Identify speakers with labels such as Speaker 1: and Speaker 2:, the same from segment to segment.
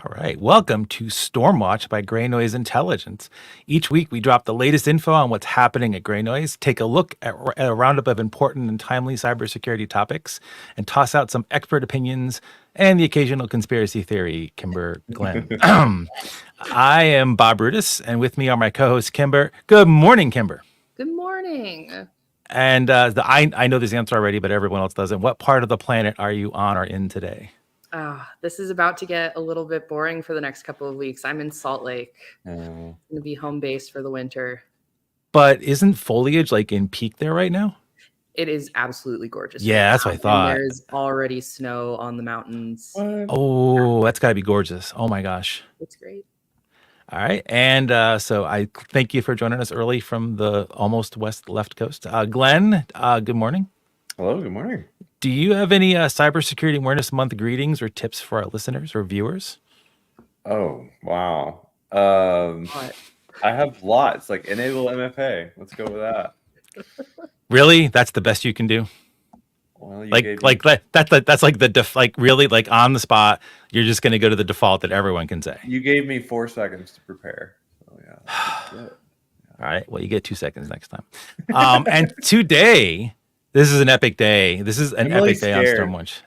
Speaker 1: All right. Welcome to Stormwatch by GreyNoise Intelligence. Each week, we drop the latest info on what's happening at GreyNoise, take a look at a roundup of important and timely cybersecurity topics, and toss out some expert opinions and the occasional conspiracy theory. Kimber, Glenn. I am Bob Brutus, and with me are my co-host, Kimber. Good morning, Kimber.
Speaker 2: Good morning.
Speaker 1: And I know this answer already, but everyone else doesn't. What part of the planet are you on or in today?
Speaker 2: This is about to get a little bit boring for the next couple of weeks. I'm in Salt Lake. I'm going to be home base for the winter.
Speaker 1: But isn't foliage like in peak there right now?
Speaker 2: It is absolutely gorgeous.
Speaker 1: Yeah, that's what I thought.
Speaker 2: And there's already snow on the mountains.
Speaker 1: Oh, that's got to be gorgeous. Oh my gosh.
Speaker 2: It's great.
Speaker 1: All right. And so I thank you for joining us early from the almost left coast. Glenn, good morning.
Speaker 3: Hello, good morning.
Speaker 1: Do you have any Cybersecurity Awareness Month greetings or tips for our listeners or viewers?
Speaker 3: Oh, wow. I have lots, like enable MFA. Let's go with that.
Speaker 1: Really? That's the best you can do?
Speaker 3: Well,
Speaker 1: that's like the really like on the spot, you're just going to go to the default that everyone can say.
Speaker 3: You gave me 4 seconds to prepare. So yeah.
Speaker 1: All right. Well, you get 2 seconds next time. And today, this is an epic day. This is an epic day on Stormwatch.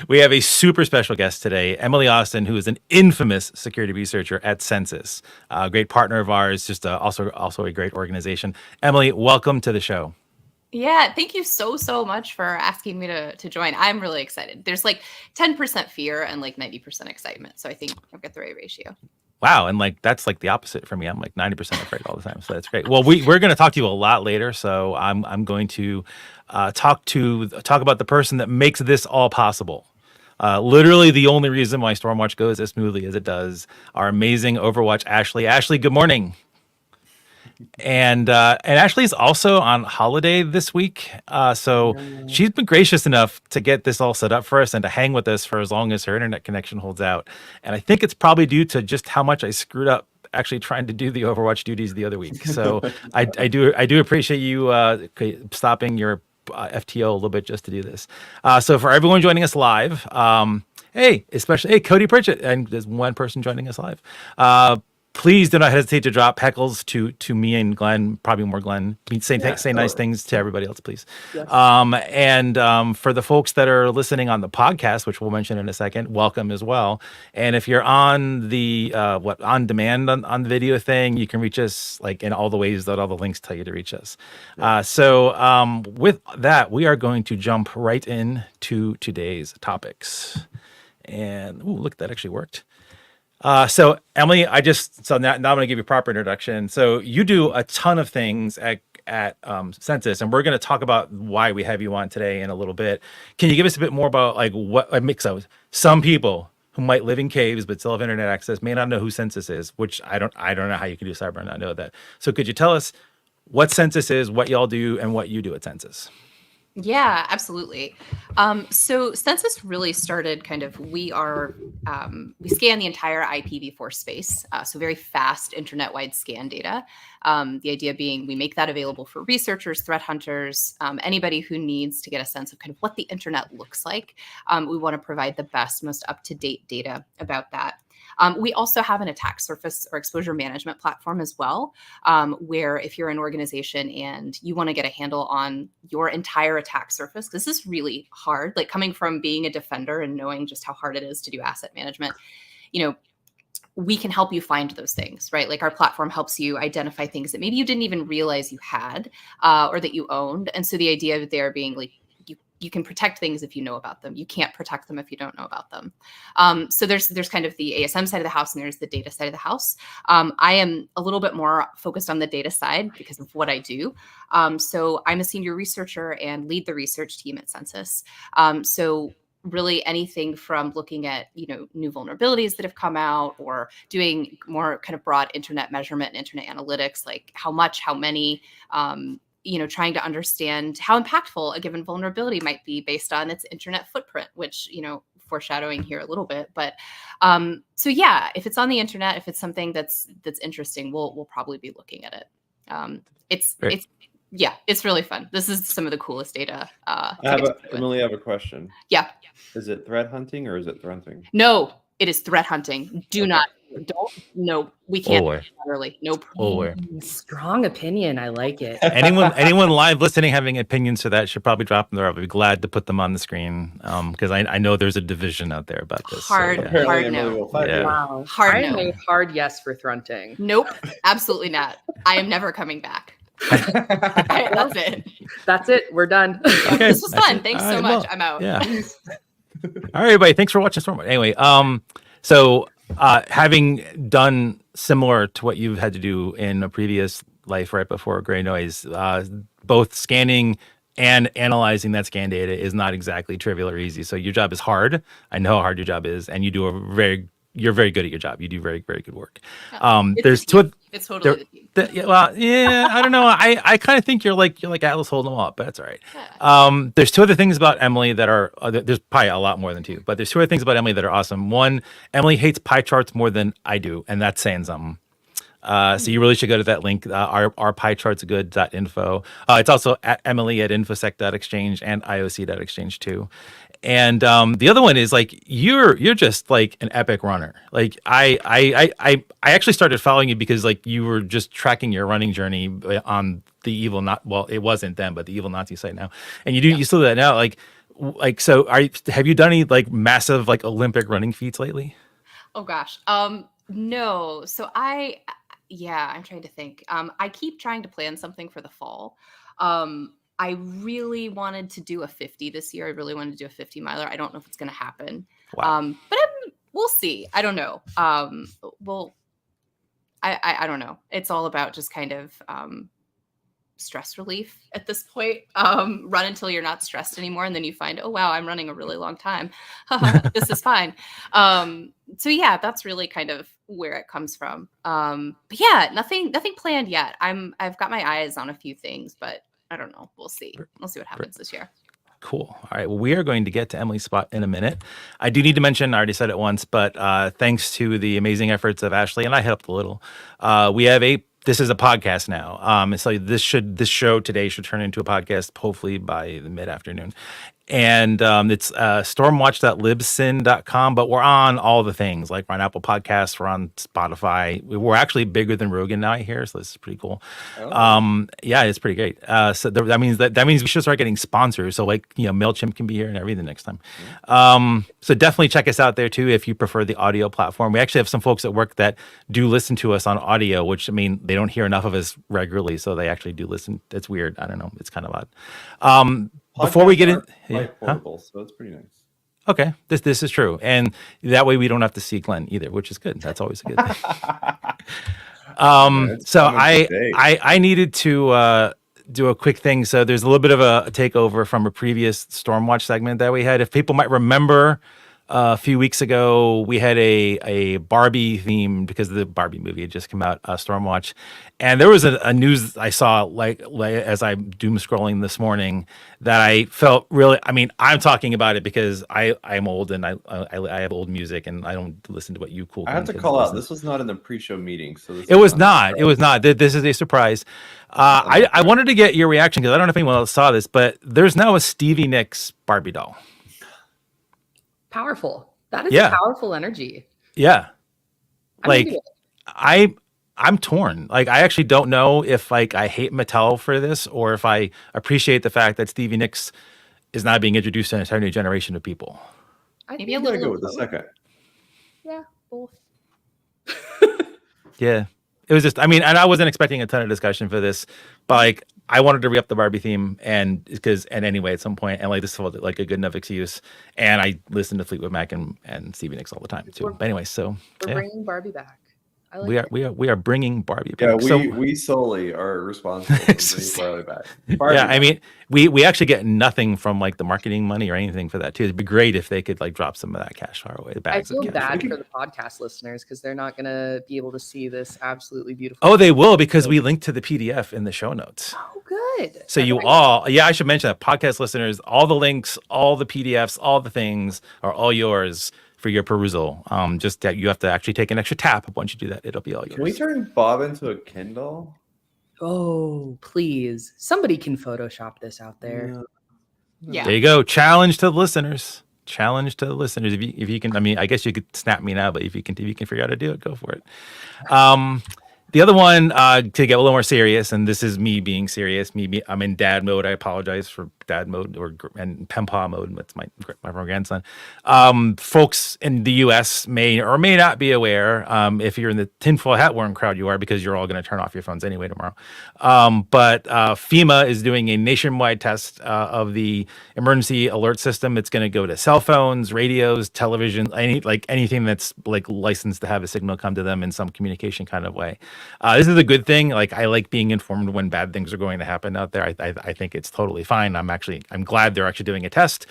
Speaker 1: We have a super special guest today, Emily Austin, who is an infamous security researcher at Census, a great partner of ours, just also a great organization. Emily, welcome to the show.
Speaker 4: Yeah, thank you so much for asking me to join. I'm really excited. There's like 10% fear and like 90% excitement. So I think I've got the right ratio.
Speaker 1: Wow, and like that's like the opposite for me. I'm like 90% afraid all the time, so that's great. Well, we're going to talk to you a lot later, so I'm going to talk about the person that makes this all possible. Literally, the only reason why Stormwatch goes as smoothly as it does. Our amazing Overwatch Ashley. Ashley, good morning. And Ashley's also on holiday this week, so she's been gracious enough to get this all set up for us and to hang with us for as long as her internet connection holds out. And I think it's probably due to just how much I screwed up actually trying to do the Overwatch duties the other week. So I do appreciate you stopping your FTO a little bit just to do this. So for everyone joining us live, especially Cody Pritchett, and there's one person joining us live. Please do not hesitate to drop heckles to me and Glenn, probably more Glenn. Say nice things to everybody else, please. Yes. And for the folks that are listening on the podcast, which we'll mention in a second, welcome as well. And if you're on the on demand on the video thing, you can reach us like in all the ways that all the links tell you to reach us. So with that, we are going to jump right into today's topics. And look, that actually worked. So Emily, now I'm going to give you a proper introduction. So you do a ton of things at Census, and we're going to talk about why we have you on today in a little bit. Can you give us a bit more about like what a mix of some people who might live in caves but still have internet access may not know who Census is, which I don't know how you can do cyber and not know that. So could you tell us what Census is, what y'all do, and what you do at Census?
Speaker 4: Yeah, absolutely. So Census really started we scan the entire IPv4 space. So very fast internet-wide scan data. The idea being we make that available for researchers, threat hunters, anybody who needs to get a sense of kind of what the internet looks like. We want to provide the best, most up-to-date data about that. We also have an attack surface or exposure management platform as well, where if you're an organization and you want to get a handle on your entire attack surface, because this is really hard, like coming from being a defender and knowing just how hard it is to do asset management, we can help you find those things, right? Like our platform helps you identify things that maybe you didn't even realize you had or that you owned. And so the idea there being like, you can protect things if you know about them. You can't protect them if you don't know about them. So there's kind of the ASM side of the house and there's the data side of the house. I am a little bit more focused on the data side because of what I do. So I'm a senior researcher and lead the research team at Census. So really anything from looking at, new vulnerabilities that have come out or doing more kind of broad internet measurement and internet analytics, like how much, how many, trying to understand how impactful a given vulnerability might be based on its internet footprint, which, foreshadowing here a little bit. But so yeah, if it's on the internet, if it's something that's interesting, we'll probably be looking at it. It's Yeah, it's really fun. This is some of the coolest data.
Speaker 3: Emily, I have a question.
Speaker 4: Yeah.
Speaker 3: Is it threat hunting or is it thrunting?
Speaker 4: No, it is threat hunting. No, we can't.
Speaker 1: Oh,
Speaker 4: Early. Nope.
Speaker 2: Strong opinion. I like it.
Speaker 1: anyone live listening having opinions to that should probably drop them there. I'll be glad to put them on the screen because I know there's a division out there about this.
Speaker 4: Hard no.
Speaker 2: Wow.
Speaker 4: Hard
Speaker 2: I'm
Speaker 4: no.
Speaker 2: a hard yes for thrunting.
Speaker 4: Nope, absolutely not. I am never coming back. That's it.
Speaker 2: That's it. We're done.
Speaker 1: Okay,
Speaker 4: this was fun.
Speaker 1: it.
Speaker 4: Thanks
Speaker 1: All
Speaker 4: so
Speaker 1: right,
Speaker 4: much.
Speaker 1: well,
Speaker 4: I'm out.
Speaker 1: Yeah. All right, everybody. Thanks for watching Stormwatch. Anyway, so having done similar to what you've had to do in a previous life right before GreyNoise, both scanning and analyzing that scan data is not exactly trivial or easy. So your job is hard. I know how hard your job is, and you're very good at your job. You do very, very good work. There's two.
Speaker 4: It's totally the team.
Speaker 1: I don't know. I kind of think you're like Atlas holding them up, but that's all right. Yeah. There's two other things about Emily that are there's probably a lot more than two, but there's two other things about Emily that are awesome. One, Emily hates pie charts more than I do, and that's saying something. So you really should go to that link. Our pie charts good.info. It's also at Emily at infosec.exchange and IOC.exchange too. And the other one is like you're just like an epic runner. Like I actually started following you because like you were just tracking your running journey on the it wasn't then, but the Evil Nazi site now. And you still do that now. Like so have you done any like massive like Olympic running feats lately?
Speaker 4: Oh gosh. No. So I'm trying to think. I keep trying to plan something for the fall. I really wanted to do a 50 this year. I really wanted to do a 50 miler. I don't know if it's going to happen.
Speaker 1: Wow.
Speaker 4: But we'll see. I don't know. I don't know. It's all about just kind of stress relief at this point. Run until you're not stressed anymore. And then you find, oh, wow, I'm running a really long time. This is fine. So yeah, that's really kind of where it comes from. But yeah, nothing planned yet. I've got my eyes on a few things, but I don't know. We'll see. We'll see what happens this year.
Speaker 1: Cool. All right. Well, we are going to get to Emily's spot in a minute. I do need to mention, I already said it once, but thanks to the amazing efforts of Ashley, and I helped a little, this is a podcast now. So this show today should turn into a podcast, hopefully by the mid-afternoon. And it's stormwatch.libsyn.com, but we're on all the things, like we're on Apple Podcasts, we're on Spotify. We're actually bigger than Rogan now, I hear, so this is pretty cool. Oh. Yeah, it's pretty great. So that means we should start getting sponsors. So like, MailChimp can be here and everything next time. So definitely check us out there too if you prefer the audio platform. We actually have some folks at work that do listen to us on audio, which they don't hear enough of us regularly, so they actually do listen. It's weird. I don't know. It's kind of odd. Before we get in,
Speaker 3: portable, so it's pretty nice.
Speaker 1: Okay, this is true, and that way we don't have to see Glenn either, which is good. That's always a good thing. So I needed to do a quick thing. So there's a little bit of a takeover from a previous Stormwatch segment that we had. If people might remember, a few weeks ago, we had a Barbie theme because the Barbie movie had just come out, Stormwatch. And there was a news I saw like as I'm doom scrolling this morning that I felt really, I'm talking about it because I'm old and I have old music and I don't listen to what you cool.
Speaker 3: I have to call out, this was not in the pre-show meeting. So
Speaker 1: it was not. This is a surprise. I wanted to get your reaction because I don't know if anyone else saw this, but there's now a Stevie Nicks Barbie doll.
Speaker 2: Powerful. That is a powerful energy.
Speaker 1: Yeah. I'm torn. Like, I actually don't know if I hate Mattel for this or if I appreciate the fact that Stevie Nicks is not being introduced to an entire new generation of people.
Speaker 4: Maybe
Speaker 3: I'm gonna go with the second.
Speaker 2: Yeah, both.
Speaker 1: Yeah. It was just, and I wasn't expecting a ton of discussion for this, but I wanted to re-up the Barbie theme and anyway, at some point, and this felt like a good enough excuse. And I listened to Fleetwood Mac and Stevie Nicks all the time too. But anyway, so
Speaker 2: we're bringing Barbie back.
Speaker 1: We are bringing Barbie back.
Speaker 3: Yeah, we solely are responsible for bringing Barbie back.
Speaker 1: Yeah, we actually get nothing from the marketing money or anything for that too. It'd be great if they could drop some of that cash our way.
Speaker 2: I feel bad for the podcast listeners because they're not going to be able to see this absolutely beautiful.
Speaker 1: Oh, they will because we link to the PDF in the show notes.
Speaker 2: Oh, good.
Speaker 1: So I should mention that podcast listeners, all the links, all the PDFs, all the things are all yours for your perusal. Just that you have to actually take an extra tap. Once you do that, it'll be all yours.
Speaker 3: Can we turn Bob into a Kindle?
Speaker 2: Oh, please. Somebody can Photoshop this out there.
Speaker 4: Yeah.
Speaker 1: There you go. Challenge to the listeners. Challenge to the listeners. If you can, I mean, I guess you could snap me now, but if you can figure out how to do it, go for it. The other one, to get a little more serious, and this is me being serious. I'm in dad mode. I apologize for dad mode and Pempa mode. That's my grandson. Folks in the U.S. may or may not be aware. If you're in the tinfoil hat wearing crowd, you are, because you're all going to turn off your phones anyway tomorrow. But FEMA is doing a nationwide test of the emergency alert system. It's going to go to cell phones, radios, television, anything that's like licensed to have a signal come to them in some communication kind of way. This is a good thing. Like, I like being informed when bad things are going to happen out there. I think it's totally fine. I'm glad they're actually doing a test.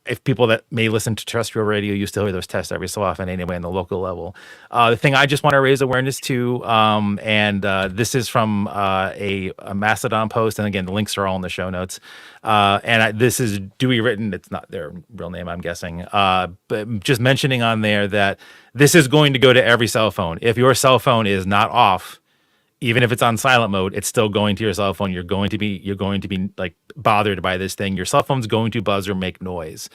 Speaker 1: If people that may listen to terrestrial radio, you still hear those tests every so often anyway on the local level. The thing I just want to raise awareness to, and this is from a Mastodon post, and again, the links are all in the show notes. This is Dewey Written. It's not their real name, I'm guessing. But just mentioning on there that this is going to go to every cell phone. If your cell phone is not off, even if it's on silent mode, it's still going to your cell phone. You're going to be like bothered by this thing. Your cell phone's going to buzz or make noise.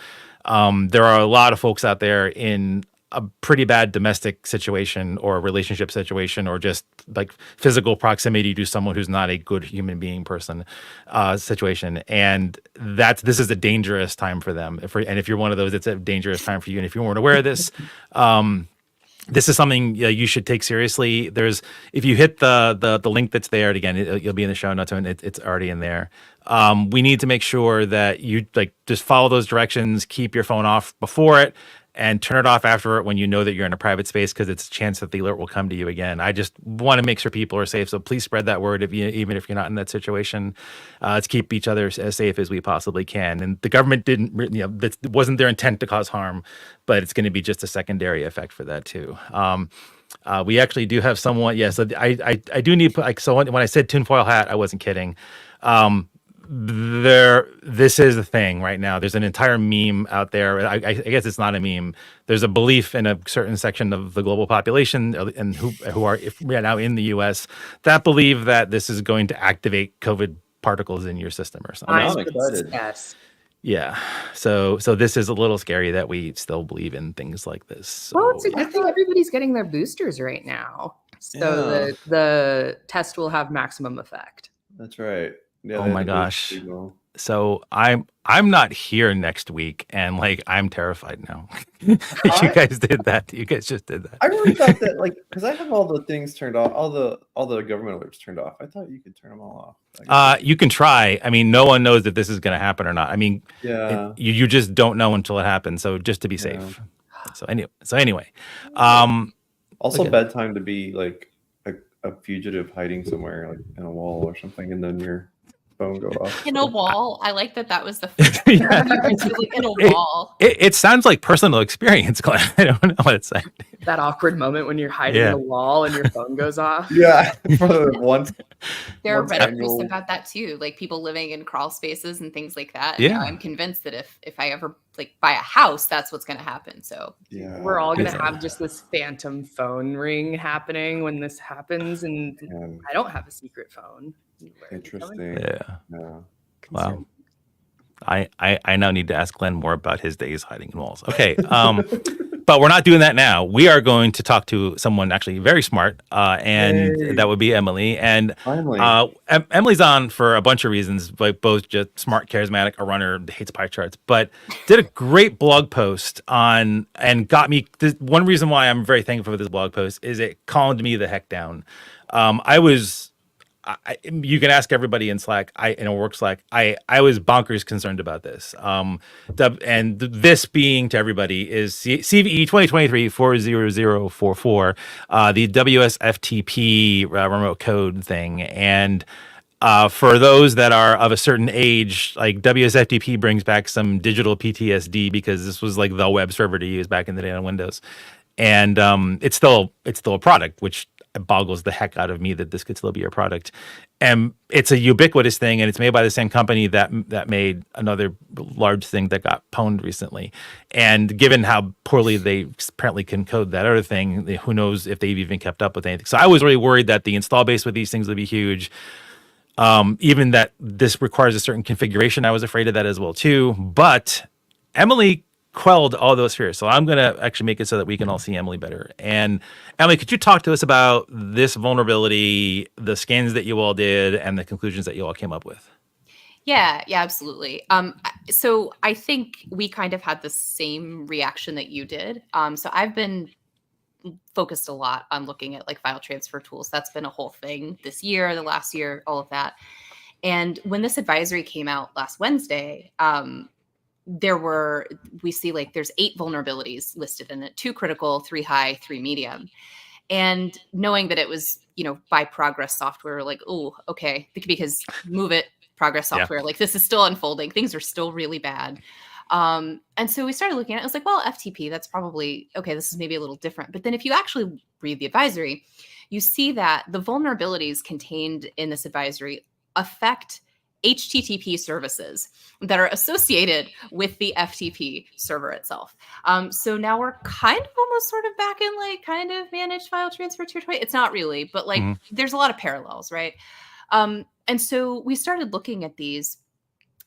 Speaker 1: There are a lot of folks out there in a pretty bad domestic situation or relationship situation, or just like physical proximity to someone who's not a good human being person situation. And this is a dangerous time for them. If you're one of those, it's a dangerous time for you. And if you weren't aware of this, this is something you should take seriously. If you hit the link that's there, and again, you'll be in the show notes, and it's already in there. We need to make sure that you just follow those directions, keep your phone off before it, and turn it off after it when you know that you're in a private space, because it's a chance that the alert will come to you again. I just want to make sure people are safe, so please spread that word even if you're not in that situation. Let's keep each other as safe as we possibly can. And the government that wasn't their intent to cause harm, but it's going to be just a secondary effect for that too. We actually do have someone. Yeah, so I do need so when I said tinfoil hat, I wasn't kidding. This is the thing right now. There's an entire meme out there. I guess it's not a meme. There's a belief in a certain section of the global population and who are right now in the U.S. that believe that this is going to activate COVID particles in your system or something.
Speaker 3: I'm excited.
Speaker 2: Yes.
Speaker 1: Yeah. So this is a little scary that we still believe in things like this. So,
Speaker 2: Well, it's a good thing everybody's getting their boosters right now, so the test will have maximum effect.
Speaker 3: That's right. Yeah,
Speaker 1: oh my gosh. So I'm not here next week, and I'm terrified now. You guys did that. You guys just did that.
Speaker 3: I really thought that because I have all the things turned off, all the government alerts turned off. I thought you could turn them all off.
Speaker 1: You can try. I mean, no one knows that this is going to happen or not. I mean,
Speaker 3: yeah,
Speaker 1: you just don't know until it happens. So just to be safe. So anyway.
Speaker 3: Also, bedtime to be like a fugitive hiding somewhere, in a wall or something, and then your phone go off.
Speaker 4: In a wall. I like that was the first in a wall.
Speaker 1: It sounds like personal experience, Glenn. I don't know what it's saying.
Speaker 2: That awkward moment when you're hiding in a wall and your phone goes off.
Speaker 3: Yeah. Once
Speaker 4: there are Reddit posts about that too, like people living in crawl spaces and things like that.
Speaker 1: Yeah.
Speaker 4: I'm convinced that if I ever buy a house, that's what's going to happen. So
Speaker 3: yeah,
Speaker 2: we're all going to have just this phantom phone ring happening when this happens. And I don't have a secret phone.
Speaker 3: Interesting.
Speaker 1: Yeah. Wow. I now need to ask Glenn more about his days hiding in walls. Okay. But we're not doing that now. We are going to talk to someone actually very smart, and that would be Emily. And Emily's on for a bunch of reasons, both just smart, charismatic, a runner, hates pie charts, but did a great blog post and got me. One reason why I'm very thankful for this blog post is it calmed me the heck down. You can ask everybody in Slack, in a work Slack. I was bonkers concerned about this. And this being to everybody is CVE 2023-40044, the WSFTP remote code thing. And for those that are of a certain age, WSFTP brings back some digital PTSD, because this was the web server to use back in the day on Windows. And it's still a product, which boggles the heck out of me that this could still be a product. And it's a ubiquitous thing, and it's made by the same company that made another large thing that got pwned recently. And given how poorly they apparently can code that other thing, who knows if they've even kept up with anything. So I was really worried that the install base with these things would be huge. Even that this requires a certain configuration, I was afraid of that as well too. But Emily quelled all those fears. So I'm going to actually make it so that we can all see Emily better. And Emily, could you talk to us about this vulnerability, the scans that you all did, and the conclusions that you all came up with?
Speaker 4: Yeah, absolutely. So I think we kind of had the same reaction that you did. So I've been focused a lot on looking at like file transfer tools. That's been a whole thing this year, the last year, all of that. And when this advisory came out last Wednesday, we see like there's 8 vulnerabilities listed in it, 2 critical, 3 high, 3 medium. And knowing that it was, by Progress Software, like, oh, okay, because move it, Progress Software, like this is still unfolding. Things are still really bad. And so we started looking at it. I was like, well, FTP, that's probably, okay, this is maybe a little different. But then if you actually read the advisory, you see that the vulnerabilities contained in this advisory affect HTTP services that are associated with the FTP server itself. So now we're kind of almost sort of back in like kind of managed file transfer territory. It's not really, but like there's a lot of parallels, right? And so we started looking at these,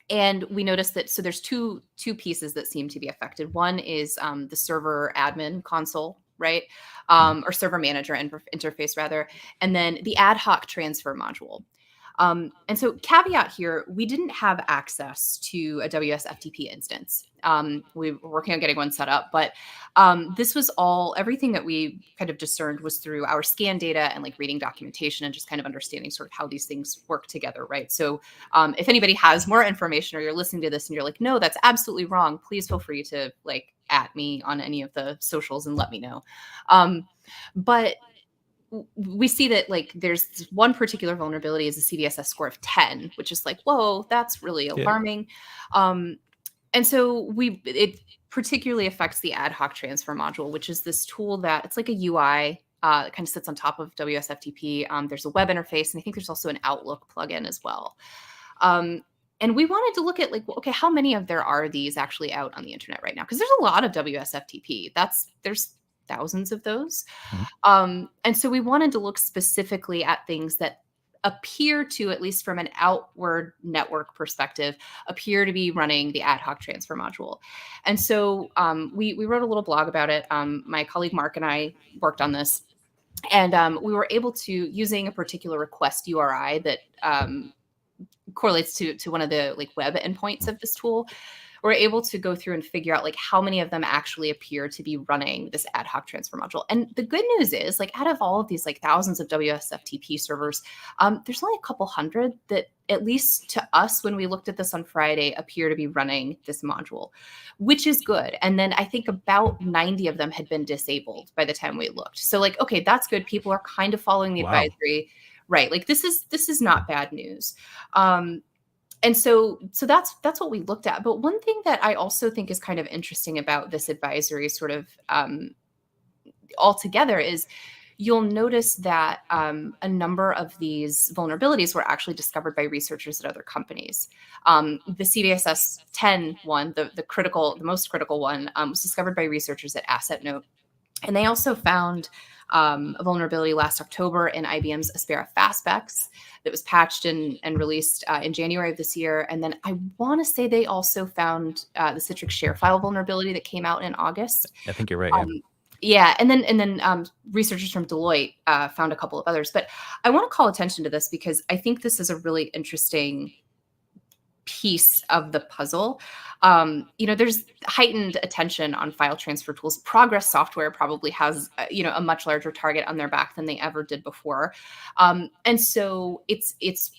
Speaker 4: and we noticed that, so there's two pieces that seem to be affected. One is the server admin console, right? Or server manager interface rather. And then the ad hoc transfer module. And so caveat here, we didn't have access to a WS FTP instance. We were working on getting one set up, but this was everything that we kind of discerned was through our scan data and like reading documentation and just kind of understanding sort of how these things work together, right? So if anybody has more information or you're listening to this and you're like, no, that's absolutely wrong, please feel free to like at me on any of the socials and let me know. But we see that like there's one particular vulnerability is a CVSS score of 10, which is like, whoa, that's really alarming. And so it particularly affects the ad hoc transfer module, which is this tool that it's like a UI that kind of sits on top of WSFTP. There's a web interface, and I think there's also an Outlook plugin as well. And we wanted to look at like, okay, how many of there are these actually out on the internet right now? Because there's a lot of WSFTP. There's thousands of those. And so we wanted to look specifically at things that appear to, at least from an outward network perspective, appear to be running the ad hoc transfer module. And so we wrote a little blog about it. My colleague Mark and I worked on this, and we were able to, using a particular request URI that correlates to one of the like web endpoints of this tool, we're able to go through and figure out like how many of them actually appear to be running this ad hoc transfer module. And the good news is, like, out of all of these like thousands of WSFTP servers, there's only a couple hundred that, at least to us when we looked at this on Friday, appear to be running this module, which is good. And then I think about 90 of them had been disabled by the time we looked. So like, okay, that's good. People are kind of following the advisory, right? Like this is not bad news. And so that's what we looked at. But one thing that I also think is kind of interesting about this advisory sort of altogether is you'll notice that a number of these vulnerabilities were actually discovered by researchers at other companies. The CVSS 10 one, the most critical one, was discovered by researchers at AssetNote. And they also found a vulnerability last October in IBM's Aspera Fastbacks that was patched and released in January of this year. And then I want to say they also found the Citrix share file vulnerability that came out in August.
Speaker 1: I think you're right.
Speaker 4: Yeah, and then researchers from Deloitte found a couple of others. But I want to call attention to this because I think this is a really interesting piece of the puzzle. There's heightened attention on file transfer tools. Progress Software probably has, a much larger target on their back than they ever did before. And so it's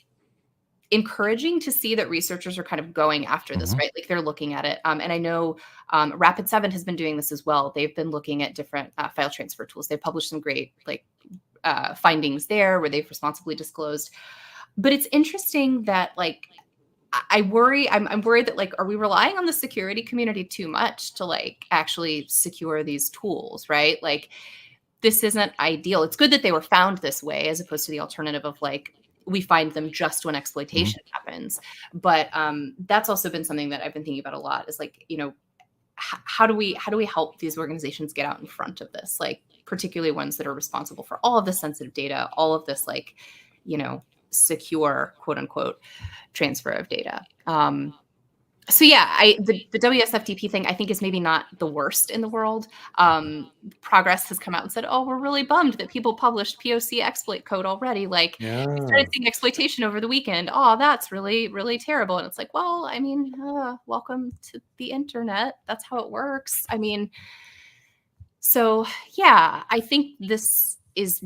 Speaker 4: encouraging to see that researchers are kind of going after this, right? Like they're looking at it. And I know Rapid7 has been doing this as well. They've been looking at different file transfer tools. They've published some great findings there where they've responsibly disclosed. But it's interesting that I'm worried that are we relying on the security community too much to actually secure these tools, right? This isn't ideal. It's good that they were found this way as opposed to the alternative of we find them just when exploitation happens. But that's also been something that I've been thinking about a lot is how do we help these organizations get out in front of this, particularly ones that are responsible for all of this sensitive data, all of this secure, quote unquote, transfer of data. So yeah, the WSFTP thing I think is maybe not the worst in the world. Progress has come out and said, oh, we're really bummed that people published POC exploit code already. Like, we started seeing exploitation over the weekend. Oh, that's really, really terrible. And it's like, well, I mean, welcome to the internet. That's how it works. I mean, so yeah, I think this is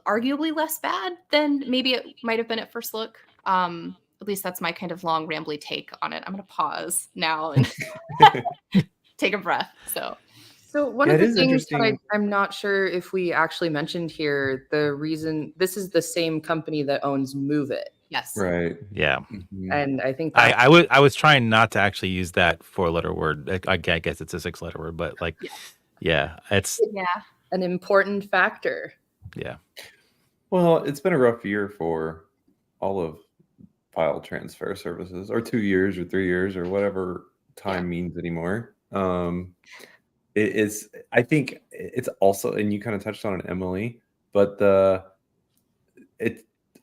Speaker 4: arguably less bad than maybe it might have been at first look. At least that's my kind of long, rambly take on it. I'm going to pause now and take a breath.
Speaker 2: So one of the things that I'm not sure if we actually mentioned here, the reason this is the same company that owns Move It.
Speaker 4: Yes.
Speaker 3: Right.
Speaker 1: Yeah.
Speaker 2: And I think
Speaker 1: I was trying not to actually use that 4-letter word. I guess it's a 6-letter word, but like, yeah, it's
Speaker 2: an important factor.
Speaker 1: Yeah.
Speaker 3: Well, it's been a rough year for all of file transfer services, or 2 years or 3 years or whatever time means anymore. I think it's also, and you kind of touched on it, Emily, but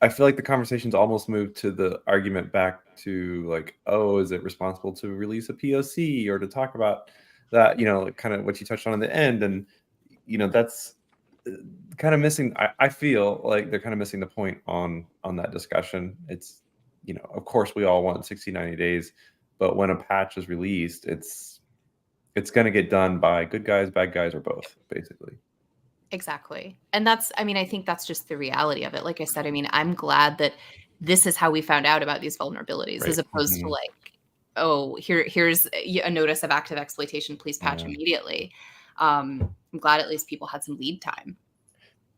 Speaker 3: I feel like the conversation's almost moved to the argument back to like, oh, is it responsible to release a POC or to talk about that, kind of what you touched on in the end. And, that's kind of missing. I feel like they're kind of missing the point on that discussion. It's, of course we all want 60, 90 days, but when a patch is released, it's going to get done by good guys, bad guys, or both, basically.
Speaker 4: Exactly. And I think that's just the reality of it. Like I said, I'm glad that this is how we found out about these vulnerabilities, as opposed to like, oh, here's a notice of active exploitation, please patch immediately. I'm glad at least people had some lead time.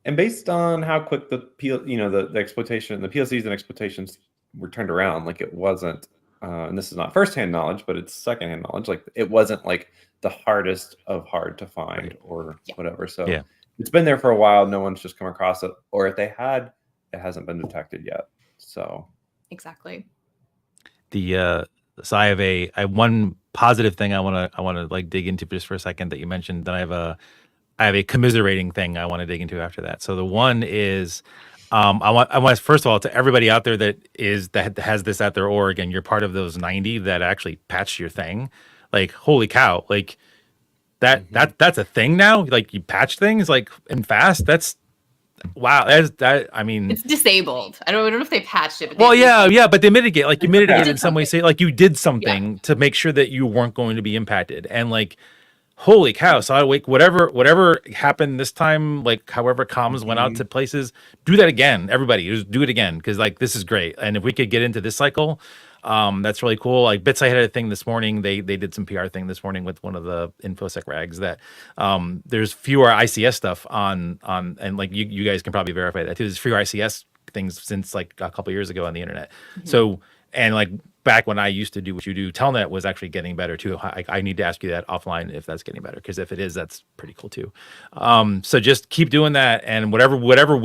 Speaker 3: And based on how quick the exploitation, the POCs and exploitations were turned around, like it wasn't, and this is not firsthand knowledge, but it's secondhand knowledge. Like it wasn't like the hardest of hard to find or whatever. So it's been there for a while. No one's just come across it, or if they had, it hasn't been detected yet. So
Speaker 4: exactly.
Speaker 1: So I have one positive thing I want to like dig into just for a second that you mentioned. Then I have a commiserating thing I want to dig into after that. So the one is, I want first of all, to everybody out there that has this at their org and you're part of those 90 that actually patched your thing, like holy cow, like that's a thing now. Like you patch things like and fast. That's wow. I mean,
Speaker 4: it's disabled. I don't know if they patched it. But
Speaker 1: but they mitigate. Like you mitigated in some way. Say like you did something to make sure that you weren't going to be impacted. And like, holy cow! So I like whatever happened this time. Like however comms went out to places, do that again. Everybody, just do it again because like this is great. And if we could get into this cycle, that's really cool. Like Bitsite had a thing this morning. They did some PR thing this morning with one of the InfoSec rags that there's fewer ICS stuff on and like you guys can probably verify that too. There's fewer ICS things since like a couple years ago on the internet. So and like back when I used to do what you do, Telnet was actually getting better too. I need to ask you that offline if that's getting better, because if it is, that's pretty cool too. So just keep doing that, and whatever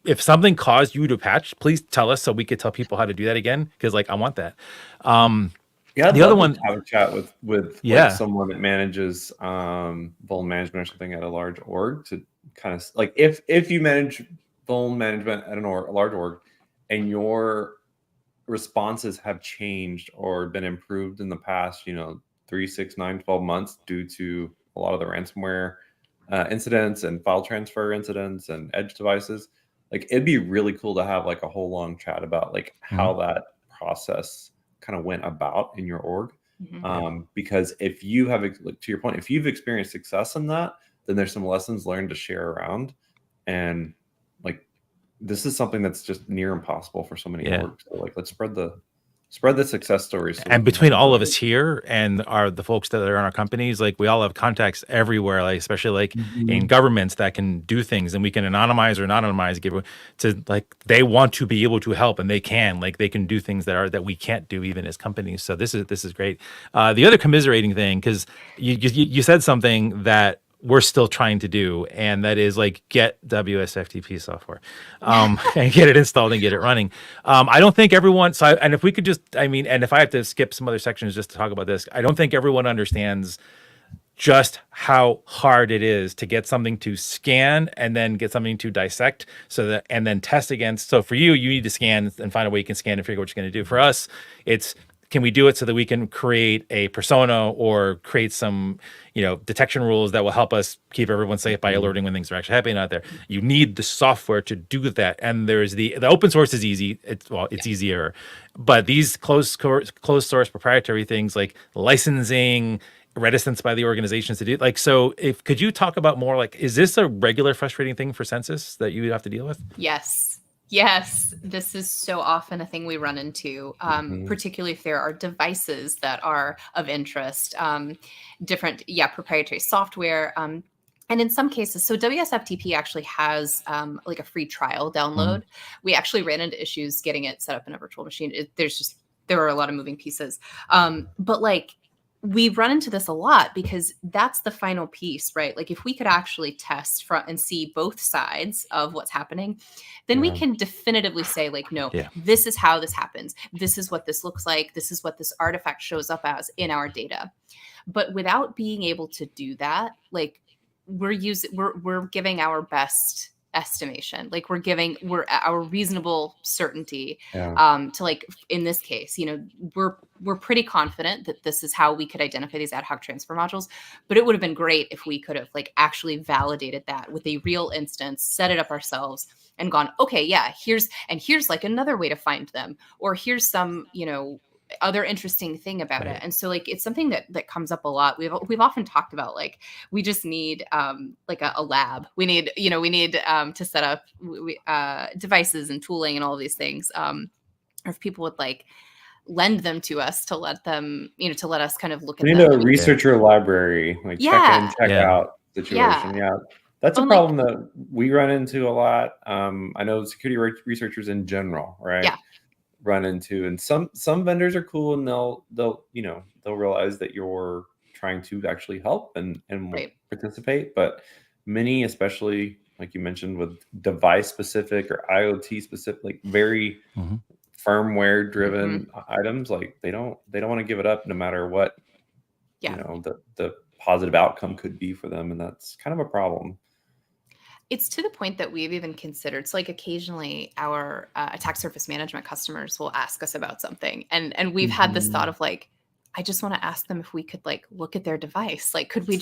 Speaker 1: if something caused you to patch, please tell us so we could tell people how to do that again, because like I want that. The other one,
Speaker 3: have a chat with like someone that manages vuln management or something at a large org to kind of like if you manage vuln management at a large org and your responses have changed or been improved in the past 3, 6, 9, 12 months due to a lot of the ransomware incidents and file transfer incidents and edge devices, like it'd be really cool to have like a whole long chat about like how that process kind of went about in your org. Because if you have, to your point, if you've experienced success in that, then there's some lessons learned to share around. And like this is something that's just near impossible for so many orgs. So like let's spread the success stories. So
Speaker 1: and between all of us here and the folks that are in our companies, like we all have contacts everywhere, like especially like in governments that can do things, and we can anonymize or not anonymize, give to like they want to be able to help, and they can do things that we can't do even as companies. So this is great. The other commiserating thing, because you said something that we're still trying to do, and that is like get WSFTP software and get it installed and get it running. I don't think everyone, and if we could just, and if I have to skip some other sections just to talk about this, I don't think everyone understands just how hard it is to get something to scan and then get something to dissect, so that, and then test against. So for you, you need to scan and find a way you can scan and figure out what you're going to do. For us, it's, can we do it so that we can create a persona or create some, detection rules that will help us keep everyone safe by alerting when things are actually happening out there. You need the software to do that. And there's the open source is easy. It's easier, but these closed source proprietary things like licensing, reticence by the organizations to do, like, so if, could you talk about more, like, is this a regular frustrating thing for Census that you have to deal with?
Speaker 4: Yes, this is so often a thing we run into, particularly if there are devices that are of interest, different, proprietary software. And in some cases, so WSFTP actually has like a free trial download. We actually ran into issues getting it set up in a virtual machine. There are a lot of moving pieces. But like, we run into this a lot because that's the final piece, right? Like if we could actually test and see both sides of what's happening, then we can definitively say like, no, this is how this happens. This is what this looks like. This is what this artifact shows up as in our data. But without being able to do that, like we're giving our best estimation, like we're our reasonable certainty to, like, in this case, we're pretty confident that this is how we could identify these ad hoc transfer modules, but it would have been great if we could have like actually validated that with a real instance, set it up ourselves and gone, okay, here's like another way to find them, or here's some other interesting thing about it. And so like it's something that comes up a lot. We've often talked about like we just need like a lab. We need to set up devices and tooling and all of these things. Or if people would like lend them to us to let them, to let us kind of look at them.
Speaker 3: We need a researcher library, like check in, check out situation. That's a problem that we run into a lot. I know security researchers in general, right? Run into, and some vendors are cool and they'll realize that you're trying to actually help and participate, but many, especially like you mentioned with device specific or IoT specific, like very firmware driven items, like they don't want to give it up no matter what the positive outcome could be for them, and that's kind of a problem.
Speaker 4: It's to the point that we've even considered, so like occasionally our attack surface management customers will ask us about something. And we've had this thought of like, I just want to ask them if we could like look at their device. Like, could we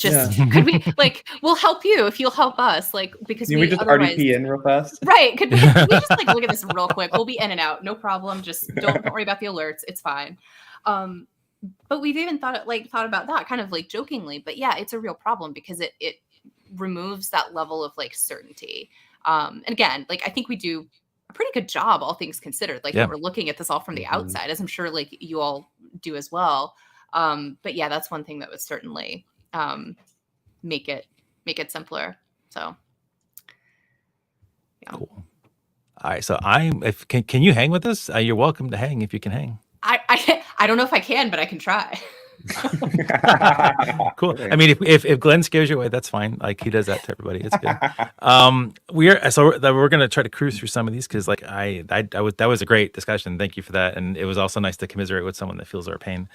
Speaker 4: like, we'll help you if you'll help us. Like, because
Speaker 3: we just RDP in real fast.
Speaker 4: Right. Could we just like look at this real quick? We'll be in and out. No problem. Just don't worry about the alerts. It's fine. But we've even thought about that kind of like jokingly, but it's a real problem because it removes that level of like certainty. And again, like I think we do a pretty good job, all things considered. Like we're looking at this all from the outside, as I'm sure like you all do as well. But that's one thing that would certainly make it simpler. So
Speaker 1: cool. All right, so can you hang with us? You're welcome to hang if you can hang.
Speaker 4: I don't know if I can, but I can try.
Speaker 1: Cool. I mean, if Glenn scares you away, that's fine. Like he does that to everybody. It's good. We're gonna try to cruise through some of these because like that was a great discussion. Thank you for that, and it was also nice to commiserate with someone that feels our pain.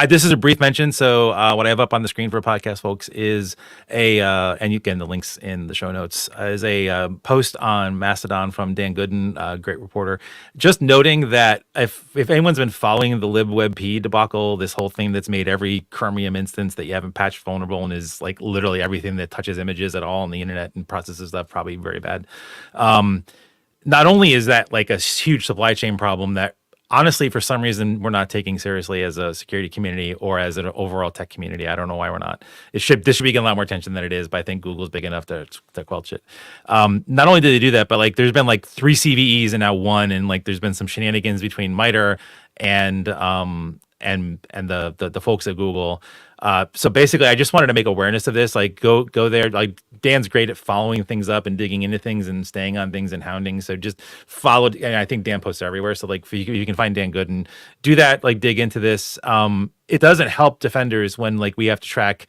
Speaker 1: This is a brief mention. So what I have up on the screen for podcast folks is and you can the links in the show notes, is a post on Mastodon from Dan Gooden, great reporter, just noting that if anyone's been following the libwebp debacle, this whole thing that's made every Chromium instance that you haven't patched vulnerable and is like literally everything that touches images at all on the internet and processes stuff probably very bad. Not only is that like a huge supply chain problem that honestly for some reason we're not taking seriously as a security community or as an overall tech community. I don't know why we're not. This should be getting a lot more attention than it is, but I think Google's big enough to quelch it. Not only did they do that, but like there's been like 3 CVEs and now 1, and like there's been some shenanigans between MITRE and the folks at Google. So basically, I just wanted to make awareness of this. Like, go there. Like, Dan's great at following things up and digging into things and staying on things and hounding. So just follow. And I think Dan posts everywhere. So like, you can find Dan Good and do that. Like, dig into this. It doesn't help defenders when like we have to track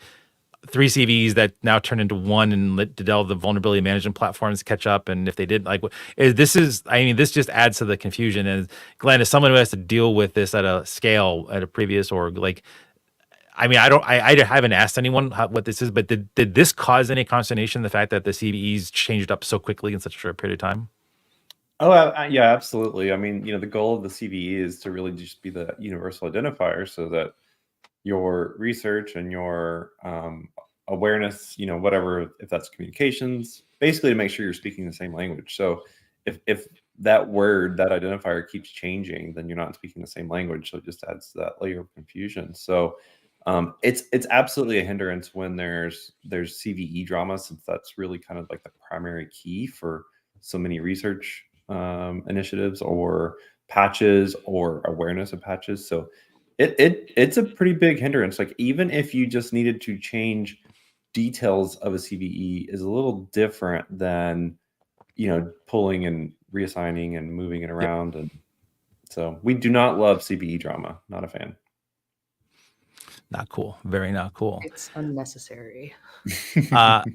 Speaker 1: 3 CVs that now turn into 1 and the vulnerability management platforms catch up. And if they did, like, this just adds to the confusion. And Glenn, as someone who has to deal with this at a scale at a previous org, like, I mean, I haven't asked anyone what this is, but did this cause any consternation? The fact that the CVEs changed up so quickly in such a short period of time?
Speaker 3: Oh, yeah, absolutely. I mean, the goal of the CVE is to really just be the universal identifier so that your research and your awareness, whatever, if that's communications, basically to make sure you're speaking the same language. So if that word, that identifier keeps changing, then you're not speaking the same language. So it just adds that layer of confusion. So it's absolutely a hindrance when there's CVE drama, since that's really kind of like the primary key for so many research initiatives or patches or awareness of patches. So it's a pretty big hindrance. Like, even if you just needed to change details of a CVE is a little different than pulling and reassigning and moving it around. And so we do not love CVE drama. Not a fan.
Speaker 1: Not cool. Very not cool.
Speaker 2: It's unnecessary.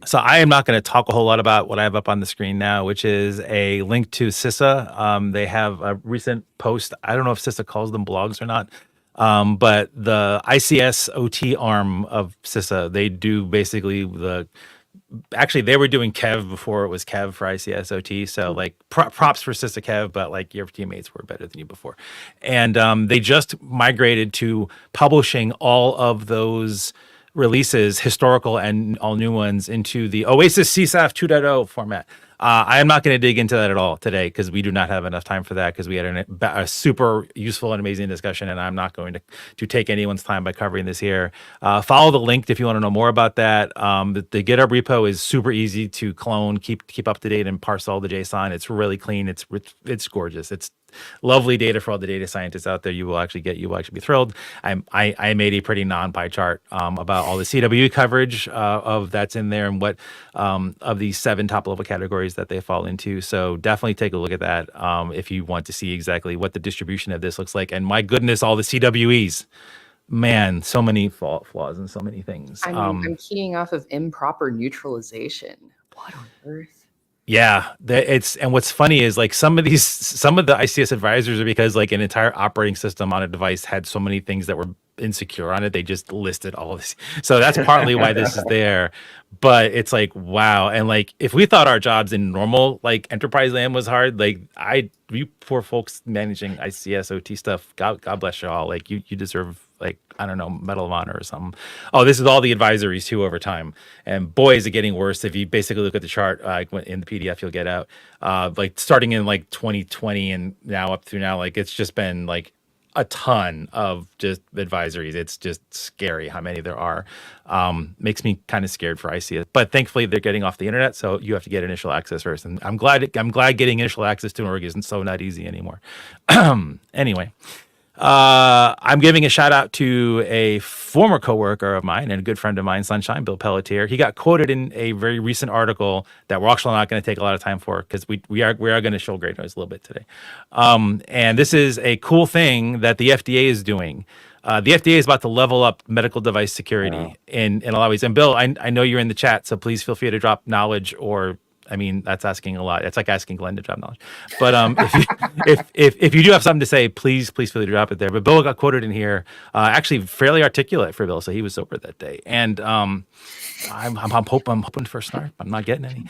Speaker 1: So I am not going to talk a whole lot about what I have up on the screen now, which is a link to CISA. They have a recent post. I don't know if CISA calls them blogs or not. But the ICS OT arm of CISA, they do basically actually they were doing Kev before it was Kev for ICS OT. So like props for CISA Kev, but like your teammates were better than you before. And they just migrated to publishing all of those releases, historical and all new ones, into the OASIS CSAF 2.0 format. I am not going to dig into that at all today because we do not have enough time for that, because we had a super useful and amazing discussion, and I'm not going to take anyone's time by covering this here. Follow the link if you want to know more about that. The GitHub repo is super easy to clone, keep up to date, and parse all the JSON. It's really clean. It's gorgeous. It's lovely data for all the data scientists out there. You will actually be thrilled. I made a pretty non-pie chart about all the CWE coverage of that's in there, and what of these 7 top level categories that they fall into. So definitely take a look at that if you want to see exactly what the distribution of this looks like. And my goodness, all the CWEs. Man, so many flaws and so many things.
Speaker 2: I'm keying off of improper neutralization. What on earth?
Speaker 1: Yeah, and what's funny is like some of the ICS advisors are, because like an entire operating system on a device had so many things that were insecure on it, they just listed all of this. So that's partly why this is there. But it's like, wow. And like, if we thought our jobs in normal like enterprise land was hard, like you poor folks managing ICS OT stuff, God bless you all. Like you deserve, like, I don't know, Medal of Honor or something. Oh, this is all the advisories too over time. And boy, is it getting worse. If you basically look at the chart in the PDF you'll get out, like starting in like 2020 and now up through now, like it's just been like a ton of just advisories. It's just scary how many there are. Makes me kind of scared for ICS, but thankfully they're getting off the internet, so you have to get initial access first. And I'm glad getting initial access to an org isn't so not easy anymore. Anyway. I'm giving a shout out to a former coworker of mine and a good friend of mine, Sunshine, Bill Pelletier. He got quoted in a very recent article that we're actually not going to take a lot of time for, because we are going to show GreyNoise a little bit today. And this is a cool thing that the FDA is doing. The FDA is about to level up medical device security in a lot of ways. And Bill, I know you're in the chat, so please feel free to drop knowledge, or I mean, that's asking a lot. It's like asking Glenn to drop knowledge. But if you do have something to say, please feel free to drop it there. But Bill got quoted in here, actually fairly articulate for Bill, so he was sober that day. And I'm hoping for a snark. I'm not getting any.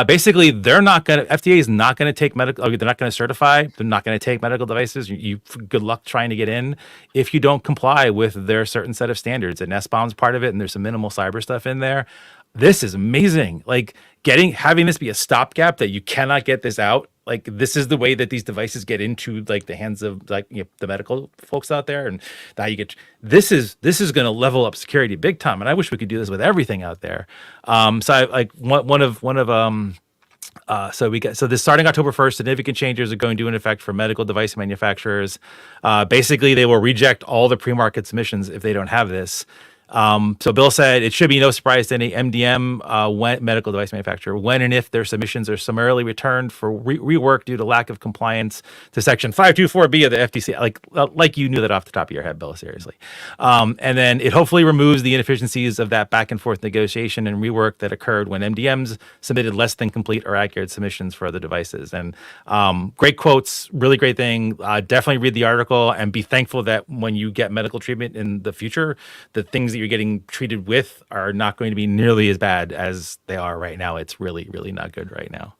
Speaker 1: Basically, FDA is not going to take medical. They're not going to certify. They're not going to take medical devices. You good luck trying to get in if you don't comply with their certain set of standards. And SBOM's part of it, and there's some minimal cyber stuff in there. This is amazing. Like having this be a stopgap that you cannot get this out. Like, this is the way that these devices get into like the hands of like the medical folks out there, and now you get this is going to level up security big time. And I wish we could do this with everything out there. So this starting October 1st, significant changes are going to go into effect for medical device manufacturers. Basically, they will reject all the pre-market submissions if they don't have this. So Bill said it should be no surprise to any MDM when medical device manufacturer when and if their submissions are summarily returned for rework due to lack of compliance to Section 524B of the FTC. Like you knew that off the top of your head, Bill. Seriously. And then it hopefully removes the inefficiencies of that back and forth negotiation and rework that occurred when MDMs submitted less than complete or accurate submissions for other devices. And great quotes, really great thing. Definitely read the article and be thankful that when you get medical treatment in the future, the things that you're getting treated with are not going to be nearly as bad as they are right now. It's really, really not good right now.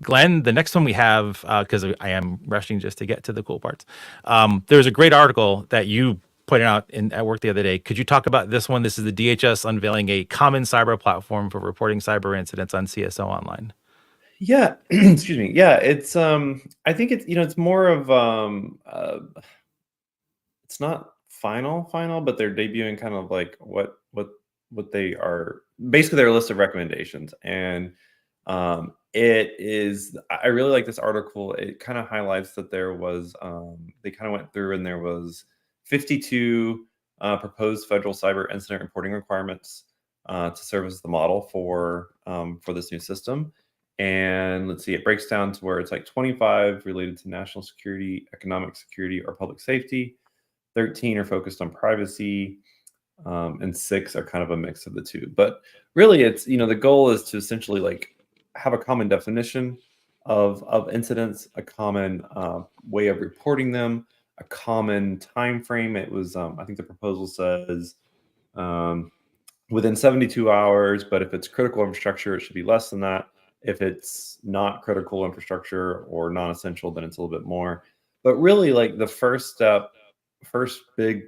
Speaker 1: Glenn, the next one we have, because I am rushing just to get to the cool parts. There's a great article that you pointed out at work the other day. Could you talk about this one? This is the DHS unveiling a common cyber platform for reporting cyber incidents on CSO Online.
Speaker 3: Yeah, excuse me. Yeah, it's I think it's it's more of it's not final, but they're debuting kind of like what they are, basically their list of recommendations. And it is, I really like this article. It kind of highlights that there was they kind of went through and there was 52 proposed federal cyber incident reporting requirements to serve as the model for this new system. And let's see, it breaks down to where it's like 25 related to national security, economic security, or public safety. 13 are focused on privacy, and 6 are kind of a mix of the two. But really, it's the goal is to essentially like have a common definition of incidents, a common way of reporting them, a common time frame. It was I think the proposal says within 72 hours, but if it's critical infrastructure, it should be less than that. If it's not critical infrastructure or non-essential, then it's a little bit more. But really, like the first big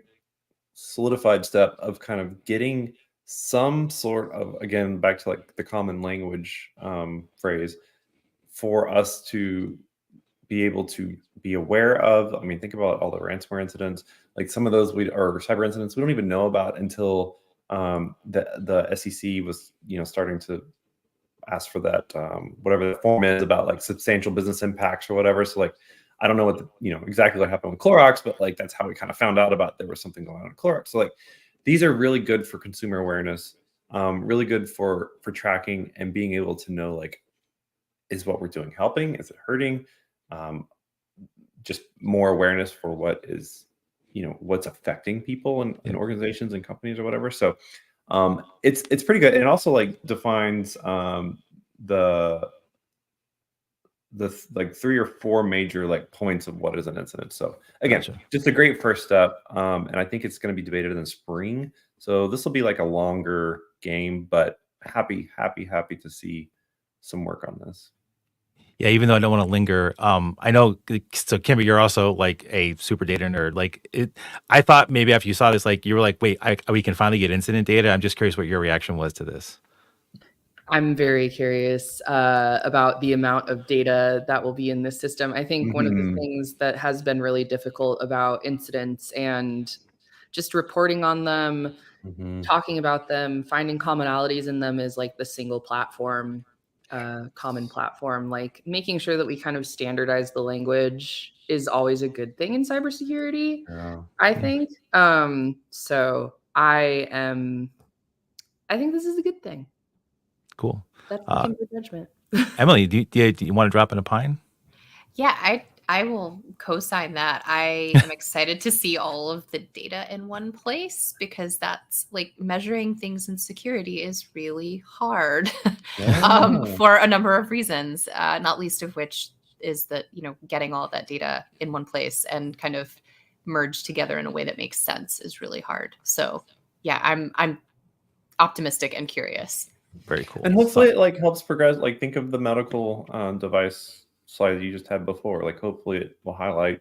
Speaker 3: solidified step of kind of getting some sort of, again, back to like the common language phrase for us to be able to be aware of. I mean, think about all the ransomware incidents, like some of those or cyber incidents we don't even know about until the SEC was starting to ask for that whatever the form is about like substantial business impacts or whatever. So like I don't know what exactly what happened with Clorox, but like that's how we kind of found out about there was something going on with Clorox. So like these are really good for consumer awareness, really good for tracking and being able to know like, is what we're doing helping? Is it hurting? Just more awareness for what is what's affecting people and organizations and companies or whatever. So it's pretty good. And it also like defines the like 3 or 4 major like points of what is an incident. So again, just a great first step. And I think it's going to be debated in the spring. So this will be like a longer game, but happy to see some work on this.
Speaker 1: Yeah, even though I don't want to linger, I know. So, Kimber, you're also like a super data nerd. Like, I thought maybe after you saw this, like you were like, "Wait, we can finally get incident data." I'm just curious what your reaction was to this.
Speaker 2: I'm very curious about the amount of data that will be in this system. I think one of the things that has been really difficult about incidents and just reporting on them, talking about them, finding commonalities in them is like the single platform. Common platform, like making sure that we kind of standardize the language is always a good thing in cybersecurity, I think. So I think this is a good thing.
Speaker 1: Cool.
Speaker 2: That's the judgment.
Speaker 1: Emily, do you want to drop in a pine?
Speaker 4: Yeah, I will co-sign that. I am excited to see all of the data in one place because that's like measuring things in security is really hard for a number of reasons, not least of which is that, getting all of that data in one place and kind of merged together in a way that makes sense is really hard. So yeah, I'm optimistic and curious.
Speaker 1: Very cool.
Speaker 3: And hopefully it like helps progress. Like think of the medical device slide that you just had before. Like hopefully it will highlight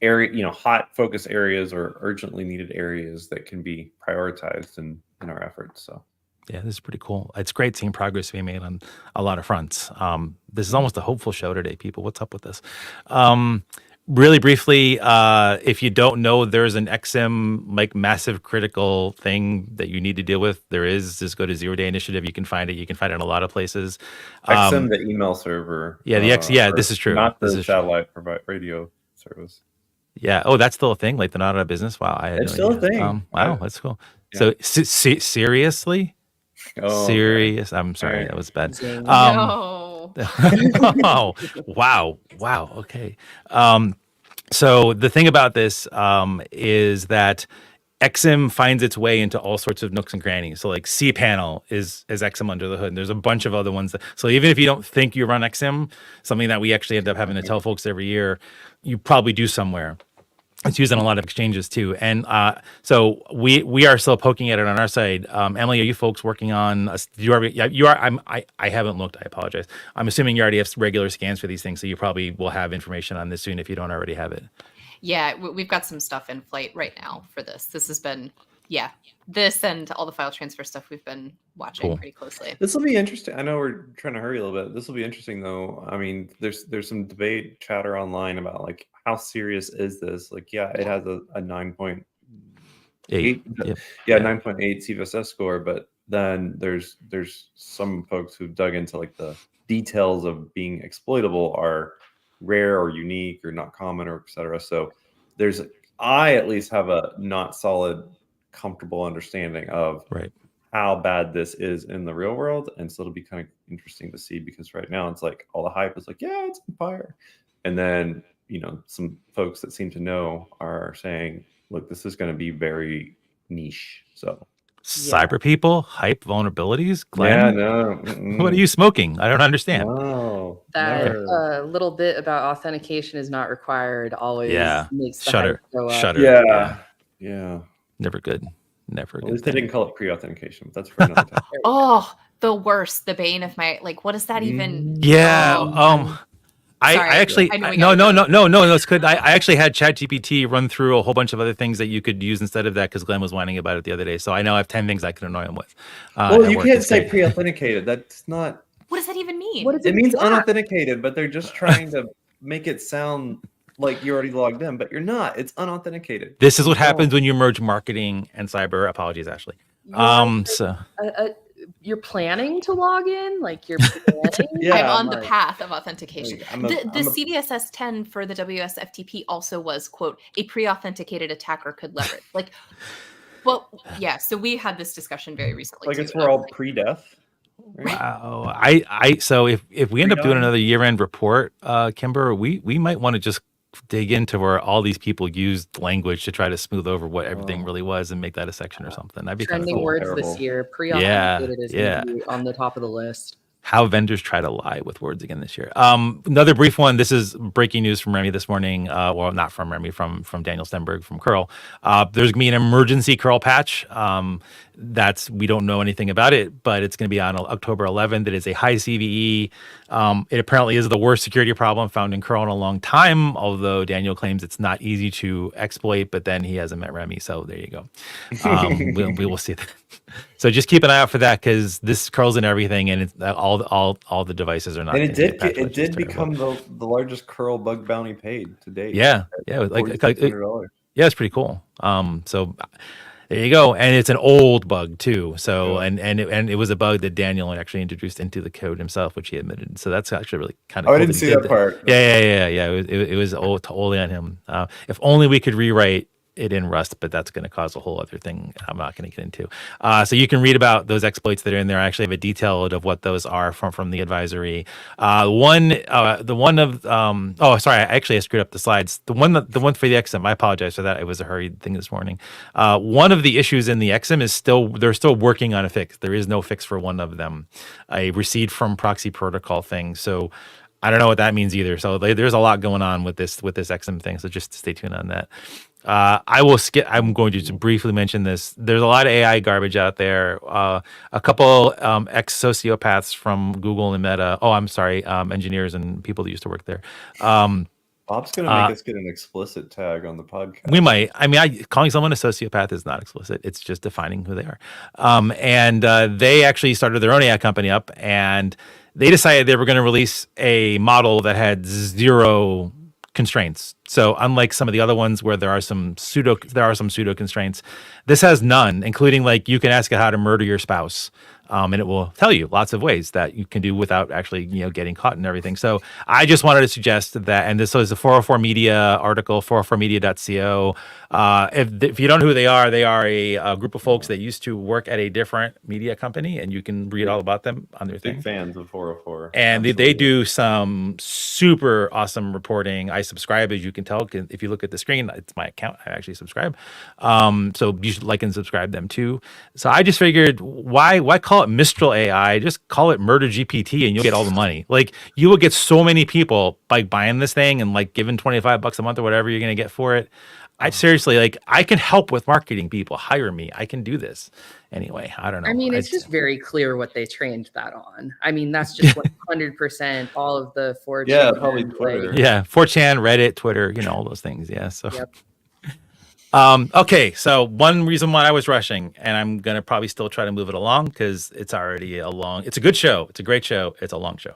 Speaker 3: area, hot focus areas or urgently needed areas that can be prioritized in our efforts. So
Speaker 1: yeah, this is pretty cool. It's great seeing progress being made on a lot of fronts. This is almost a hopeful show today, people. What's up with this? Really briefly, if you don't know, there's an XM like massive critical thing that you need to deal with. There is. Just go to 0 Day Initiative. You can find it. You can find it in a lot of places.
Speaker 3: XM, the email server.
Speaker 1: Yeah, this is true.
Speaker 3: Not the satellite radio service.
Speaker 1: Yeah. Oh, that's still a thing. Like they're not out of business. Wow. I had
Speaker 3: It's
Speaker 1: no
Speaker 3: still a
Speaker 1: idea.
Speaker 3: thing.
Speaker 1: Wow,
Speaker 3: Yeah.
Speaker 1: that's cool.
Speaker 3: Yeah.
Speaker 1: So seriously,
Speaker 3: Oh,
Speaker 1: serious. I'm
Speaker 3: All
Speaker 1: sorry,
Speaker 3: right.
Speaker 1: that was bad.
Speaker 2: Zing.
Speaker 4: No.
Speaker 1: Oh, wow. Wow. Okay. So the thing about this is that XM finds its way into all sorts of nooks and crannies. So like cPanel is XM under the hood. And there's a bunch of other ones. So even if you don't think you run XM, something that we actually end up having to tell folks every year, you probably do somewhere. It's used on a lot of exchanges too. And so we are still poking at it on our side. Emily, are you folks working on? You already? Yeah, you are. I haven't looked. I apologize. I'm assuming you already have regular scans for these things, so you probably will have information on this soon if you don't already have it.
Speaker 4: Yeah, we've got some stuff in flight right now for this. This has been, this and all the file transfer stuff we've been watching pretty closely.
Speaker 3: This will be interesting. I know we're trying to hurry a little bit. This will be interesting though. I mean, there's some debate chatter online about like how serious is this? Like, it has a 9.8.
Speaker 1: Yep.
Speaker 3: Yeah, 9.8 CVSS score, but then there's some folks who've dug into like the details of being exploitable are rare or unique or not common or etc. So I at least have a not solid, comfortable understanding of how bad this is in the real world, and so it'll be kind of interesting to see, because right now it's like all the hype is like, yeah, it's on fire, and then some folks that seem to know are saying, look, this is going to be very niche. So
Speaker 1: cyber people hype vulnerabilities. Glenn?
Speaker 3: Yeah, no.
Speaker 1: What are you smoking? I don't understand.
Speaker 3: No,
Speaker 2: that little bit about authentication is not required always makes the
Speaker 1: Shudder.
Speaker 2: hype go up.
Speaker 1: Shudder.
Speaker 3: Yeah.
Speaker 1: Never good. Never good.
Speaker 3: At least they didn't call it pre-authentication, but that's for another time.
Speaker 4: Oh, the worst, the bane of my, like, what does that even?
Speaker 1: Yeah. I actually no, it's good. I actually had ChatGPT run through a whole bunch of other things that you could use instead of that, because Glenn was whining about it the other day. So I know I have 10 things I can annoy him with.
Speaker 3: Well, you can't say pre-authenticated. That's not.
Speaker 4: What does that even mean?
Speaker 3: It means unauthenticated, but they're just trying to make it sound like you're already logged in, but you're not. It's unauthenticated.
Speaker 1: This is what happens when you merge marketing and cyber. Apologies, Ashley.
Speaker 2: You're planning to log in, like you're planning.
Speaker 4: I'm on the path of authentication. The CVSS 10 for the WSFTP also was, quote, a pre-authenticated attacker could leverage. Like, well, yeah. So we had this discussion very recently.
Speaker 3: Like, it's for all pre-death.
Speaker 1: Right? Wow. So if we end up doing another year-end report, Kimber, we might want to just dig into where all these people used language to try to smooth over what everything really was and make that a section or something. That'd be
Speaker 2: trending
Speaker 1: kind of cool.
Speaker 2: words this year. Pre-authenticated is going to be on the top of the list.
Speaker 1: How vendors try to lie with words again this year. Another brief one. This is breaking news from Remy this morning. Well, not from Remy, from Daniel Stenberg from curl. There's gonna be an emergency curl patch. We don't know anything about it, but it's going to be on October 11th. It is a high CVE. It apparently is the worst security problem found in curl in a long time, although Daniel claims it's not easy to exploit, but then he hasn't met Remy, so there you go. We will see that. So just keep an eye out for that, because this curls in everything, and it's all the devices are not.
Speaker 3: And it did become the largest curl bug bounty paid to date.
Speaker 1: Yeah, it's pretty cool. So there you go. And it's an old bug too. So and it was a bug that Daniel actually introduced into the code himself, which he admitted. So that's actually really kind of.
Speaker 3: Oh, I didn't see that part.
Speaker 1: Yeah. It was totally on him. If only we could rewrite it in Rust, but that's going to cause a whole other thing I'm not going to get into. So you can read about those exploits that are in there. I actually have a detailed of what those are from the advisory. I actually screwed up the slides. The one for the XM, I apologize for that. It was a hurried thing this morning. One of the issues in the XM is they're still working on a fix. There is no fix for one of them, a recede from proxy protocol thing. So I don't know what that means either. So there's a lot going on with this XM thing. So just stay tuned on that. I'm going to just briefly mention this. There's a lot of AI garbage out there. A couple ex-sociopaths from Google and Meta. Oh, I'm sorry, engineers and people that used to work there.
Speaker 3: Bob's going to make us get an explicit tag on the podcast.
Speaker 1: We might. I mean, calling someone a sociopath is not explicit. It's just defining who they are. And they actually started their own AI company up, and they decided they were going to release a model that had zero constraints. So unlike some of the other ones where there are some pseudo constraints, this has none, including like you can ask it how to murder your spouse. And it will tell you lots of ways that you can do without actually, getting caught and everything. So I just wanted to suggest that, and this was a 404 Media article, 404media.co. If you don't know who they are a group of folks that used to work at a different media company, and you can read all about them on their thing.
Speaker 3: Big fans of 404.
Speaker 1: And they do some super awesome reporting. I subscribe, as you can tell. If you look at the screen, it's my account. I actually subscribe. So you should like and subscribe them too. So I just figured, why call it Mistral AI? Just call it Murder GPT, and you'll get all the money. Like, you will get so many people by buying this thing and like giving $25 a month or whatever you're going to get for it. I seriously, like, I can help with marketing people. Hire me. I can do this. Anyway, I don't know.
Speaker 2: I mean, it's just very clear what they trained that on. I mean, that's just 100% all of the 4chan.
Speaker 3: Yeah, probably Twitter.
Speaker 1: Yeah, 4chan, Reddit, Twitter, all those things. Yeah. So,
Speaker 2: Yep.
Speaker 1: Okay. So one reason why I was rushing, and I'm going to probably still try to move it along because it's already it's a good show. It's a great show. It's a long show.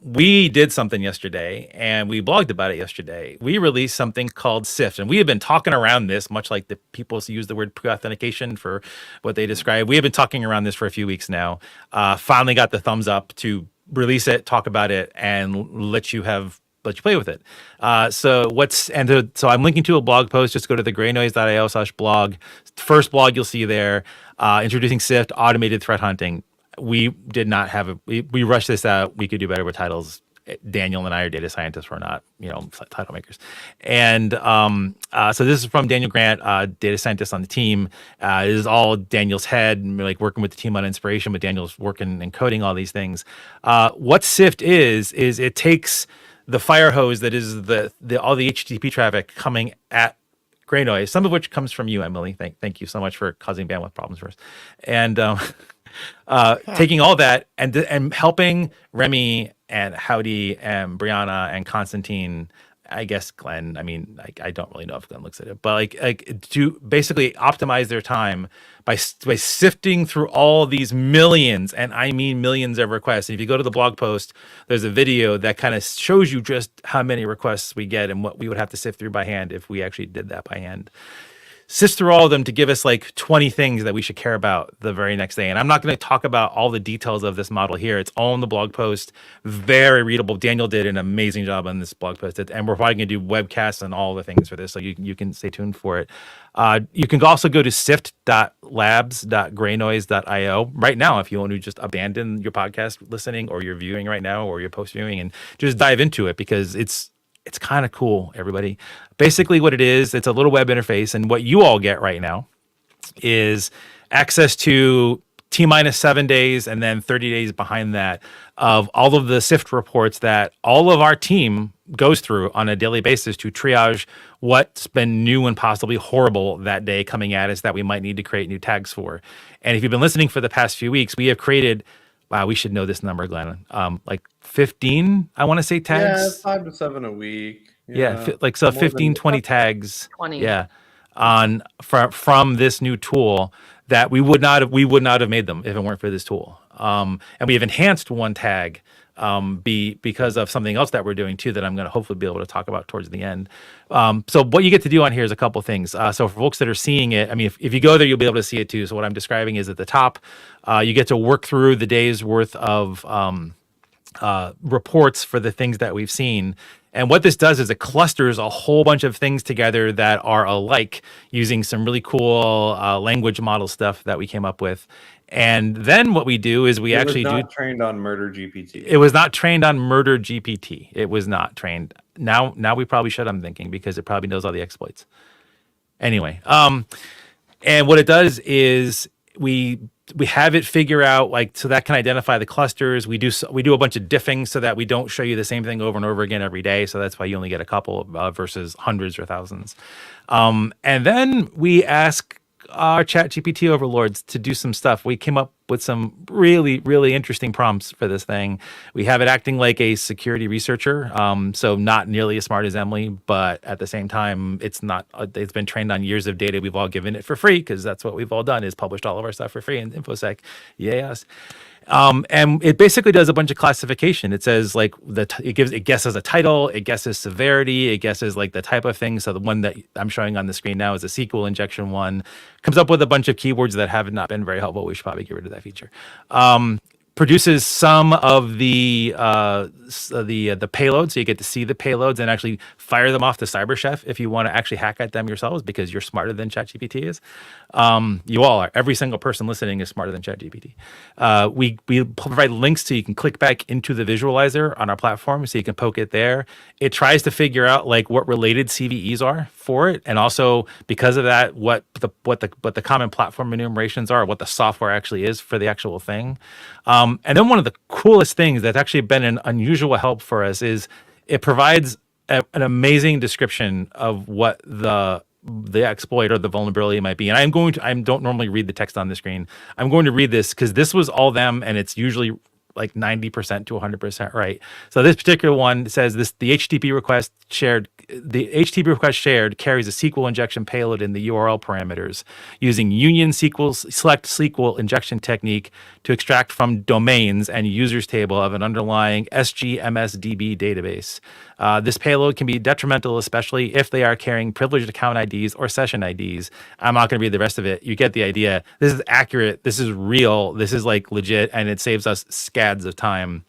Speaker 1: We did something yesterday, and we blogged about it yesterday. We released something called Sift, and we have been talking around this, much like the people use the word pre-authentication for what they describe. We have been talking around this for a few weeks now. Finally got the thumbs up to release it, talk about it, and let you play with it. So I'm linking to a blog post. Just go to the GreyNoise.io/blog. First blog you'll see there, introducing Sift, automated threat hunting. We did not have we rushed this out. We could do better with titles. Daniel and I are data scientists. We're not, title makers. And so this is from Daniel Grant, data scientist on the team. It is all Daniel's head, and we're like working with the team on inspiration, but Daniel's working and coding all these things. What Sift is it takes the fire hose that is all the HTTP traffic coming at GreyNoise, some of which comes from you, Emily. Thank you so much for causing bandwidth problems for us. And taking all that and helping Remy and Howdy and Brianna and Constantine, I guess Glenn. I mean, I don't really know if Glenn looks at it, but like to basically optimize their time by sifting through all these millions, and I mean millions of requests. And if you go to the blog post, there's a video that kind of shows you just how many requests we get and what we would have to sift through by hand if we actually did that by hand. Sift through all of them to give us like 20 things that we should care about the very next day. And I'm not going to talk about all the details of this model here. It's all in the blog post. Very readable. Daniel did an amazing job on this blog post. And we're probably going to do webcasts and all the things for this. So you can stay tuned for it. You can also go to sift.labs.greynoise.io right now if you want to just abandon your podcast listening or your viewing right now or your post viewing and just dive into it, because it's kind of cool, everybody. Basically what it is, it's a little web interface, and what you all get right now is access to T-minus 7 days and then 30 days behind that of all of the Sift reports that all of our team goes through on a daily basis to triage what's been new and possibly horrible that day coming at us that we might need to create new tags for. And if you've been listening for the past few weeks, we have created, wow, we should know this number, Glenn, like 15, I want to say, tags.
Speaker 3: Yeah, 5 to 7 a week.
Speaker 1: Yeah, 15, 20 tags.
Speaker 2: 20.
Speaker 1: Yeah, from this new tool that we would not have made them if it weren't for this tool. And we have enhanced one tag because of something else that we're doing too that I'm going to hopefully be able to talk about towards the end. So what you get to do on here is a couple things. So for folks that are seeing it, I mean, if you go there, you'll be able to see it too. So what I'm describing is at the top, you get to work through the day's worth of reports for the things that we've seen. And what this does is it clusters a whole bunch of things together that are alike using some really cool language model stuff that we came up with. And then what we do is
Speaker 3: it was not trained on Murder GPT.
Speaker 1: It was not trained on Murder GPT. It was not trained. Now we probably should, I'm thinking, because it probably knows all the exploits. Anyway, and what it does is we have it figure out, like, so that can identify the clusters. We do a bunch of diffing so that we don't show you the same thing over and over again every day. So that's why you only get a couple versus hundreds or thousands. And then we ask our ChatGPT overlords to do some stuff. We came up with some really, really interesting prompts for this thing. We have it acting like a security researcher, so not nearly as smart as Emily, but at the same time, it's not. It's been trained on years of data we've all given it for free, because that's what we've all done, is published all of our stuff for free in InfoSec. Yes. And it basically does a bunch of classification. It says, like, it guesses a title, it guesses severity, it guesses like the type of thing. So the one that I'm showing on the screen now is a SQL injection one. Comes up with a bunch of keywords that have not been very helpful. We should probably get rid of that that feature. Produces some of the payloads, so you get to see the payloads and actually fire them off to CyberChef if you want to actually hack at them yourselves, because you're smarter than ChatGPT is. You all are. Every single person listening is smarter than ChatGPT. We provide links so you can click back into the visualizer on our platform, so you can poke it there. It tries to figure out like what related CVEs are for it, and also because of that, what the common platform enumerations are, what the software actually is for the actual thing. And then one of the coolest things that's actually been an unusual help for us is it provides an amazing description of what the exploit or the vulnerability might be. And I don't normally read the text on the screen. I'm going to read this because this was all them, and it's usually like 90% to 100% right. So this particular one says the HTTP request shared carries a SQL injection payload in the URL parameters using union select SQL injection technique to extract from domains and users table of an underlying SGMSDB database. This payload can be detrimental, especially if they are carrying privileged account IDs or session IDs. I'm not going to read the rest of it. You get the idea. This is accurate. This is real. This is like legit, and it saves us scads of time.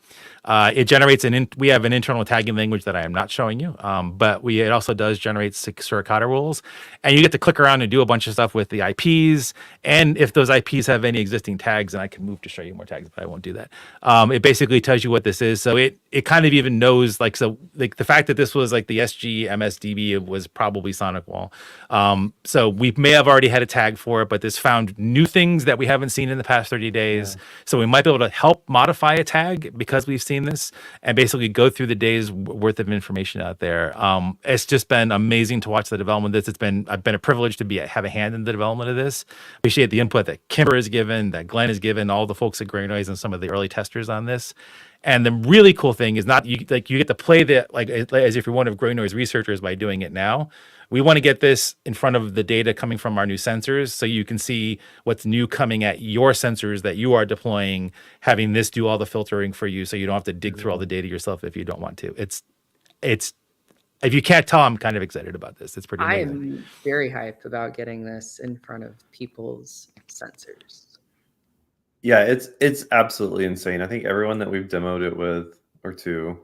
Speaker 1: It generates we have an internal tagging language that I am not showing you, but it also does generate suricata rules, and you get to click around and do a bunch of stuff with the IPs. And if those IPs have any existing tags, and I can move to show you more tags, but I won't do that. It basically tells you what this is. So it kind of even knows the fact that this was like the SGMSDB was probably SonicWall. So we may have already had a tag for it, but this found new things that we haven't seen in the past 30 days. Yeah. So we might be able to help modify a tag because we've seen this and basically go through the day's worth of information out there. It's just been amazing to watch the development of this. I've been a privilege to have a hand in the development of this. Appreciate the input that Kimber has given, that Glenn has given, all the folks at GreyNoise and some of the early testers on this. And the really cool thing is you get to play as if you're one of GreyNoise researchers by doing it now. We want to get this in front of the data coming from our new sensors, so you can see what's new coming at your sensors that you are deploying, having this do all the filtering for you, so you don't have to dig through all the data yourself if you don't want to. It's if you can't tell, I'm kind of excited about this. It's pretty amazing.
Speaker 2: I'm very hyped about getting this in front of people's sensors.
Speaker 3: Yeah, it's absolutely insane. I think everyone that we've demoed it with or to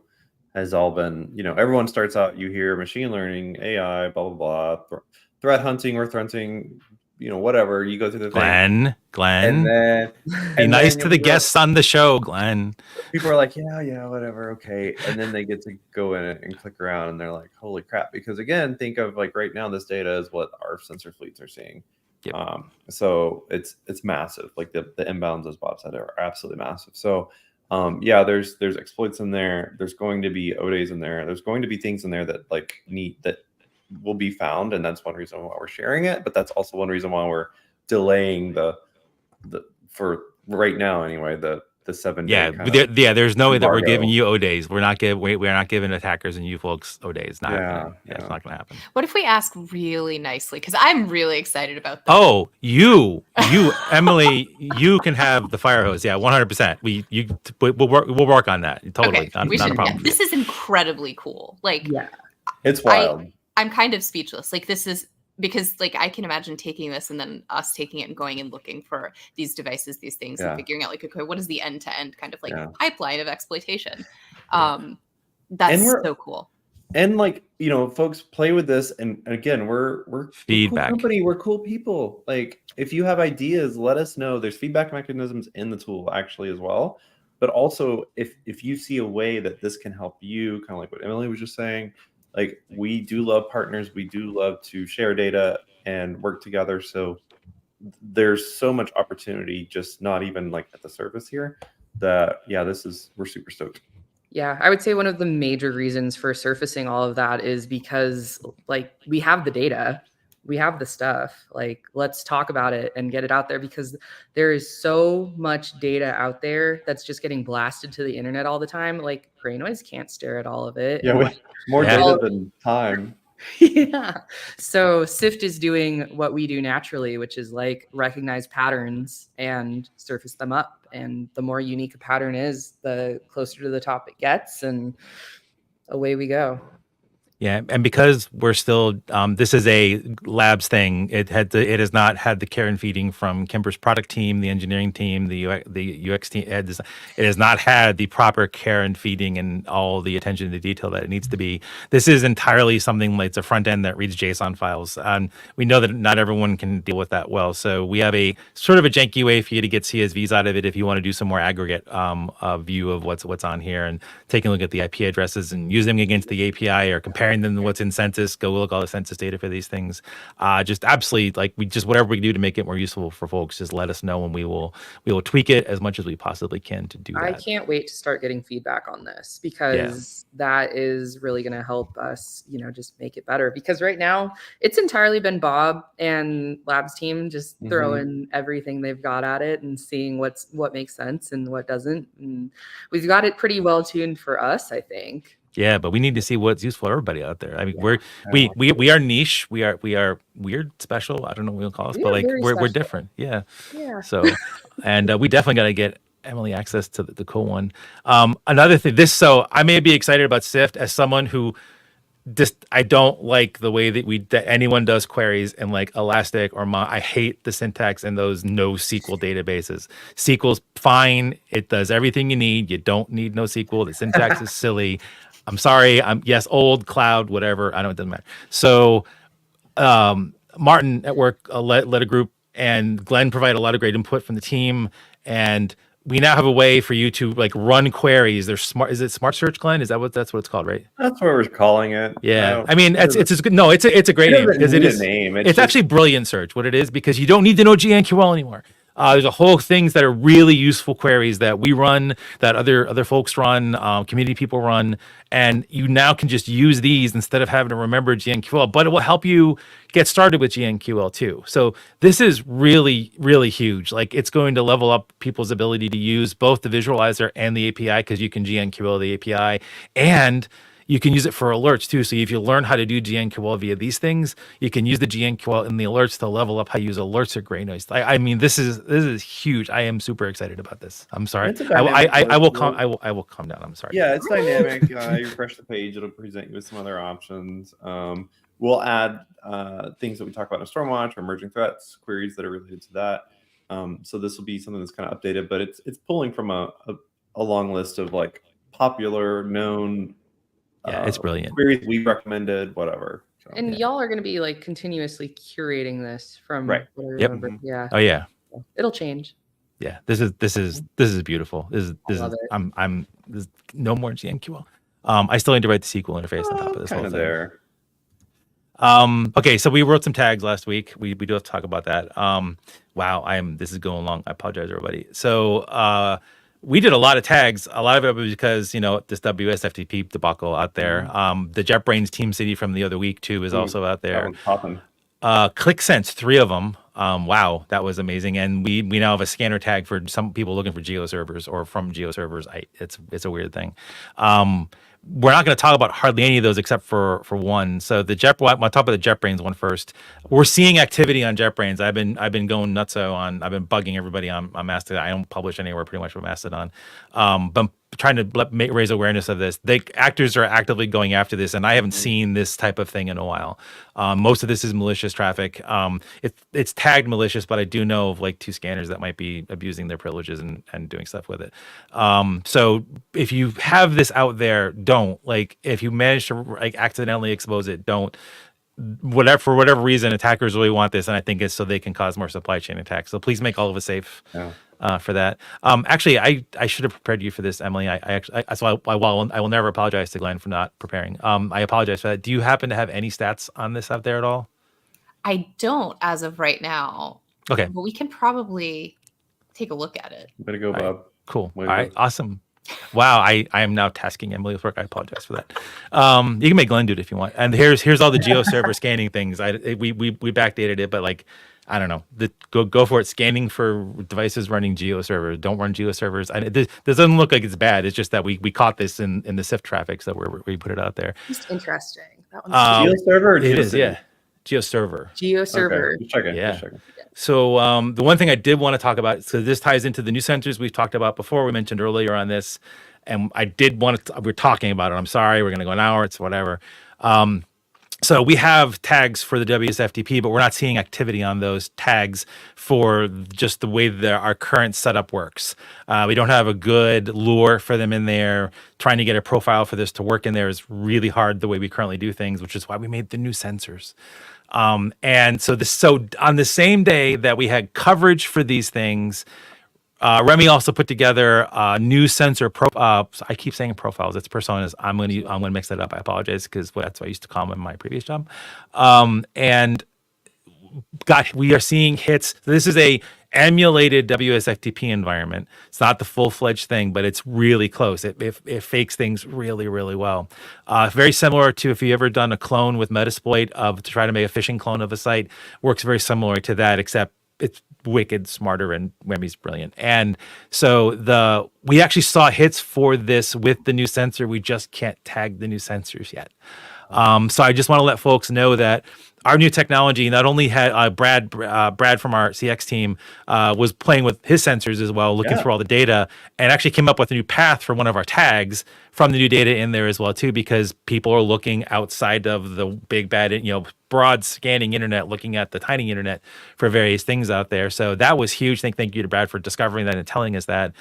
Speaker 3: has all been, everyone starts out, you hear machine learning, AI, blah, blah, blah, threat hunting or thrunting, whatever. You go through the
Speaker 1: thing. Glenn.
Speaker 3: And then
Speaker 1: be nice to the guests on the show, Glenn.
Speaker 3: People are like, yeah, whatever, okay. And then they get to go in it and click around and they're like, holy crap. Because again, think of like right now, this data is what our sensor fleets are seeing. Yep. So it's massive. Like the inbounds, as Bob said, are absolutely massive. So there's exploits in there. There's going to be ODAs in there. There's going to be things in there that that will be found, and that's one reason why we're sharing it. But that's also one reason why we're delaying the for right now anyway. The 7 day.
Speaker 1: There's no way that we're giving you ODAs. We're not giving attackers and you folks ODAs. It's not going to happen.
Speaker 4: What if we ask really nicely? Because I'm really excited about this.
Speaker 1: Oh, you, Emily, you can have the fire hose. Yeah, 100%. We'll work on that. Totally,
Speaker 4: okay,
Speaker 1: not a problem.
Speaker 4: This is incredibly cool.
Speaker 3: It's wild.
Speaker 4: I'm kind of speechless. This is. Because I can imagine taking this and then us taking it and going and looking for these devices, these things, and figuring out okay, what is the end-to-end kind of pipeline of exploitation. That's so cool.
Speaker 3: And folks play with this, and again, we're
Speaker 1: feedback.
Speaker 3: Cool company, we're cool people. If you have ideas, let us know. There's feedback mechanisms in the tool actually as well. But also if you see a way that this can help you, kind of like what Emily was just saying. We do love partners. We do love to share data and work together. So there's so much opportunity, just not even at the surface here, that, we're super stoked.
Speaker 2: Yeah, I would say one of the major reasons for surfacing all of that is because we have the data, we have the stuff, let's talk about it and get it out there, because there is so much data out there that's just getting blasted to the internet all the time. GreyNoise can't stare at all of it.
Speaker 3: Yeah, more data than time.
Speaker 2: Yeah. So Sift is doing what we do naturally, which is recognize patterns and surface them up. And the more unique a pattern is, the closer to the top it gets, and away we go.
Speaker 1: Yeah, and because we're still, this is a labs thing. It has not had the care and feeding from Kimber's product team, the engineering team, the UX team. It has not had the proper care and feeding and all the attention to detail that it needs to be. This is entirely something like it's a front end that reads JSON files, and we know that not everyone can deal with that well. So we have a sort of a janky way for you to get CSVs out of it if you want to do some more aggregate view of what's on here and taking a look at the IP addresses and use them against the API or comparing them to what's in census. Go look all the census data for these things. Just absolutely, like, we just, whatever we can do to make it more useful for folks, just let us know, and we will tweak it as much as we possibly can to do that.
Speaker 2: I can't wait to start getting feedback on this, because that is really going to help us, just make it better. Because right now it's entirely been Bob and Labs team just throwing everything they've got at it and seeing what makes sense and what doesn't. And we've got it pretty well tuned for us, I think.
Speaker 1: Yeah, but we need to see what's useful for everybody out there. I mean, we are niche. We are weird, special. I don't know what we'll call us, but like we're different. Yeah. Yeah. So, and we definitely got to get Emily access to the cool one. Another thing, so I may be excited about Sift as someone who just, I don't like the way that anyone does queries in like Elastic or I hate the syntax in those NoSQL databases. SQL's fine. It does everything you need. You don't need NoSQL. The syntax is silly. I'm sorry. Yes, old cloud, whatever. I don't. It doesn't matter. So, Martin at work led a group, and Glenn provided a lot of great input from the team. And we now have a way for you to like run queries. They're smart. Is it Smart Search, Glenn? That's what it's called, right?
Speaker 3: That's what we're calling it.
Speaker 1: Yeah. I mean, it's as good. No, it's a great name, because it is. It's actually Brilliant Search. What it is, because you don't need to know GNQL anymore. There's a whole things that are really useful queries that we run, that other folks run, community people run, and you now can just use these instead of having to remember GNQL. But it will help you get started with GNQL too. So this is really, really huge. Like, it's going to level up people's ability to use both the visualizer and the API, because you can GNQL the API, and you can use it for alerts too. So if you learn how to do GNQL via these things, you can use the GNQL in the alerts to level up how you use alerts at GreyNoise. I mean, this is huge. I am super excited about this. I'm sorry. I will calm down. I'm sorry.
Speaker 3: Yeah, it's dynamic. You refresh the page, it'll present you with some other options. We'll add things that we talk about in Stormwatch or emerging threats, queries that are related to that. So this will be something that's kind of updated, but it's pulling from a long list of like popular, known.
Speaker 1: Yeah, it's brilliant.
Speaker 3: Queries we recommended, whatever. So,
Speaker 2: and y'all are going to be like continuously curating this from what I remember. Yeah.
Speaker 1: Oh yeah.
Speaker 2: It'll change.
Speaker 1: Yeah. This is beautiful. This is I'm there's no more GNQL. I still need to write the SQL interface on top of this whole thing.
Speaker 3: There.
Speaker 1: Okay, so we wrote some tags last week. We do have to talk about that. Wow, this is going long. I apologize, everybody. So we did a lot of tags. A lot of it was because, this WSFTP debacle out there. The JetBrains Team City from the other week too is also out there. ClickSense, 3 of them. Wow, that was amazing. And we now have a scanner tag for some people looking for GeoServers or from GeoServers. It's a weird thing. We're not going to talk about hardly any of those except for one. So I'll talk about the JetBrains one first. We're seeing activity on JetBrains. I've been going nutso on. I've been bugging everybody on Mastodon. I don't publish anywhere pretty much with Mastodon, but I'm trying to raise awareness of this. Actors are actively going after this, and I haven't seen this type of thing in a while. Most of this is malicious traffic. It's tagged malicious, but I do know of like 2 scanners that might be abusing their privileges and doing stuff with it. So if you have this out there, don't. If you manage to accidentally expose it, don't. For whatever reason, attackers really want this, and I think it's so they can cause more supply chain attacks. So please make all of us safe. For that. Actually, I should have prepared you for this, Emily. I will never apologize to Glenn for not preparing. I apologize for that. Do you happen to have any stats on this out there at all?
Speaker 4: I don't as of right now.
Speaker 1: Okay.
Speaker 4: But we can probably take a look at it.
Speaker 3: Better go, Bob.
Speaker 1: Right. Cool. All right. Awesome. Wow. I am now tasking Emily with work. I apologize for that. You can make Glenn do it if you want. And here's all the GeoServer scanning things. We backdated it, but I don't know. Go for it. Scanning for devices running GeoServer. Don't run GeoServers. This doesn't look like it's bad. It's just that we caught this in the Sift traffic, so we put it out there.
Speaker 2: Just interesting. That
Speaker 3: one's GeoServer or
Speaker 1: it is, yeah. GeoServer.
Speaker 2: GeoServer.
Speaker 3: Okay. Just checking.
Speaker 1: Yeah. So the one thing I did want to talk about, so this ties into the new sensors we've talked about before. We mentioned earlier on this, and I did want to. We're talking about it. I'm sorry, we're going to go an hour. It's whatever. So we have tags for the WSFTP, but we're not seeing activity on those tags for just the way that our current setup works. We don't have a good lure for them in there. Trying to get a profile for this to work in there is really hard the way we currently do things, which is why we made the new sensors. And so on the same day that we had coverage for these things, Remy also put together a new sensor I keep saying profiles. It's personas. I'm gonna mix that up. I apologize because that's what I used to call them in my previous job. And gosh, we are seeing hits. This is a emulated WSFTP environment. It's not the full-fledged thing, but it's really close. It fakes things really, really well. Very similar to if you ever done a clone with Metasploit to try to make a phishing clone of a site. Works very similar to that, except it's wicked smarter and Remy's brilliant. And so we actually saw hits for this with the new sensor. We just can't tag the new sensors yet. So I just want to let folks know that our new technology not only had Brad from our CX team was playing with his sensors as well, looking through all the data, and actually came up with a new path for one of our tags from the new data in there as well too, because people are looking outside of the big bad, broad scanning internet, looking at the tiny internet for various things out there. So that was huge. Thank you to Brad for discovering that and telling us that.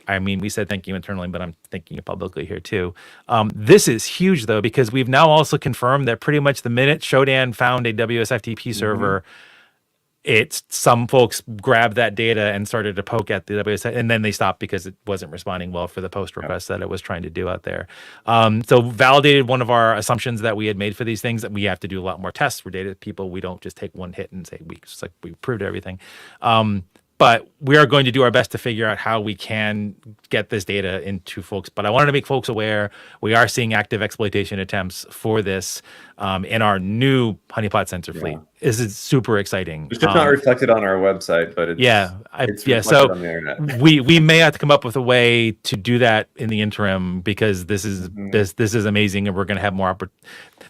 Speaker 1: I mean, we said thank you internally, but I'm thanking you publicly here too. This is huge though, because we've now also confirmed that pretty much the minute Shodan found a WSFTP server, some folks grabbed that data and started to poke at the WSFTP, and then they stopped because it wasn't responding well for the post requests that it was trying to do out there. So validated one of our assumptions that we had made for these things, that we have to do a lot more tests for data people. We don't just take one hit and say we proved everything. But we are going to do our best to figure out how we can get this data into folks. But I wanted to make folks aware we are seeing active exploitation attempts for this in our new honeypot sensor fleet. This is super exciting.
Speaker 3: It's just not reflected on our website, but it's reflected
Speaker 1: so
Speaker 3: on the internet.
Speaker 1: we may have to come up with a way to do that in the interim, because this is this is amazing, and we're going to have more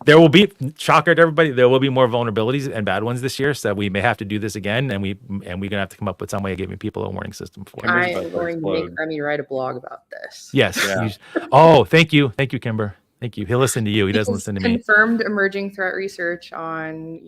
Speaker 1: there will be, shocker to everybody, there will be more vulnerabilities and bad ones this year, so we may have to do this again, and we're gonna have to come up with some way of giving people a warning system for it.
Speaker 2: I'm going to make Remy write a blog about this.
Speaker 1: Yes. Oh, thank you, Kimber. Thank you. He'll listen to you. He doesn't listen to me.
Speaker 2: Confirmed emerging threat research on,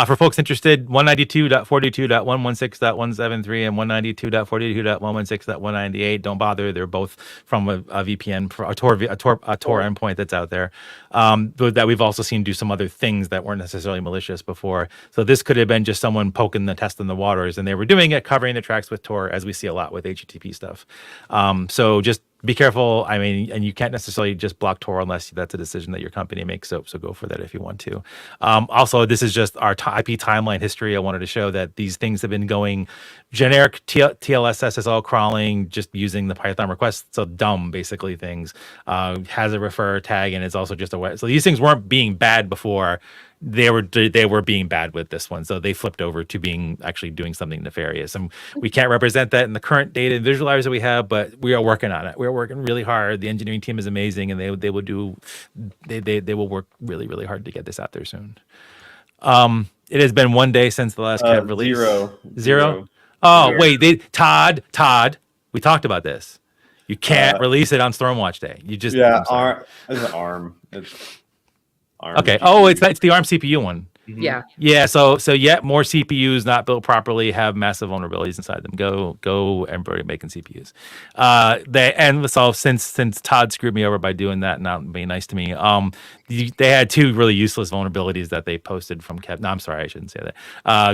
Speaker 1: for folks interested, 192.42.116.173 and 192.42.116.198. Don't bother. They're both from a VPN, a Tor endpoint that's out there. That we've also seen do some other things that weren't necessarily malicious before. So this could have been just someone poking the test in the waters, and they were doing it, covering the tracks with Tor, as we see a lot with HTTP stuff. So just be careful. I mean, and you can't necessarily just block Tor unless that's a decision that your company makes. So go for that if you want to. Also, this is just our IP timeline history. I wanted to show that these things have been going generic TLS SSL crawling, just using the Python request. So dumb, basically, things. Has a refer tag, and it's also just a web. So these things weren't being bad before. They were being bad with this one, so they flipped over to being actually doing something nefarious, and we can't represent that in the current data and visualizers that we have, but we are working on it. We're working really hard. The engineering team is amazing, and they will work really, really hard to get this out there soon. It has been 1 day since the last Kev release. Zero. Oh, wait, Todd, we talked about this. You can't release it on Stormwatch Day. You just
Speaker 3: it's an ARM. It's ARM.
Speaker 1: Okay. Oh, it's the ARM CPU one.
Speaker 2: Yeah.
Speaker 1: Yeah. So more CPUs not built properly have massive vulnerabilities inside them. Go everybody making CPUs. Since Todd screwed me over by doing that and not being nice to me, they had two really useless vulnerabilities that they posted from Kev. No, I'm sorry, I shouldn't say that.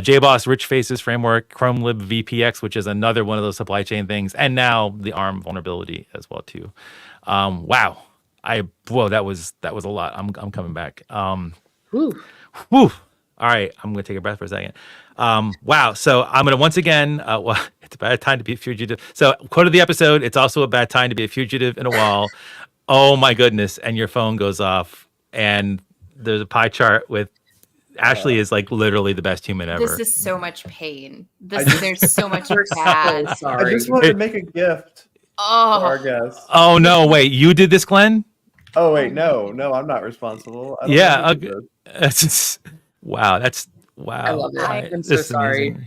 Speaker 1: JBoss Rich Faces Framework, Chrome Lib VPX, which is another one of those supply chain things, and now the ARM vulnerability as well too. Wow. That was a lot. I'm coming back. Whew. All right, I'm gonna take a breath for a second. Wow. So I'm gonna once again. It's a bad time to be a fugitive. So quote of the episode. It's also a bad time to be a fugitive in a wall. Oh my goodness! And your phone goes off, and there's a pie chart with Ashley is like literally the best human ever.
Speaker 4: This is so much pain. There's so much bad.
Speaker 3: I just wanted to make a gift.
Speaker 4: Oh,
Speaker 3: for our guests.
Speaker 1: Oh no! Wait, you did this, Glenn?
Speaker 3: Oh wait, no, I'm not responsible.
Speaker 1: Wow, that's wow.
Speaker 2: I love that. I'm so sorry.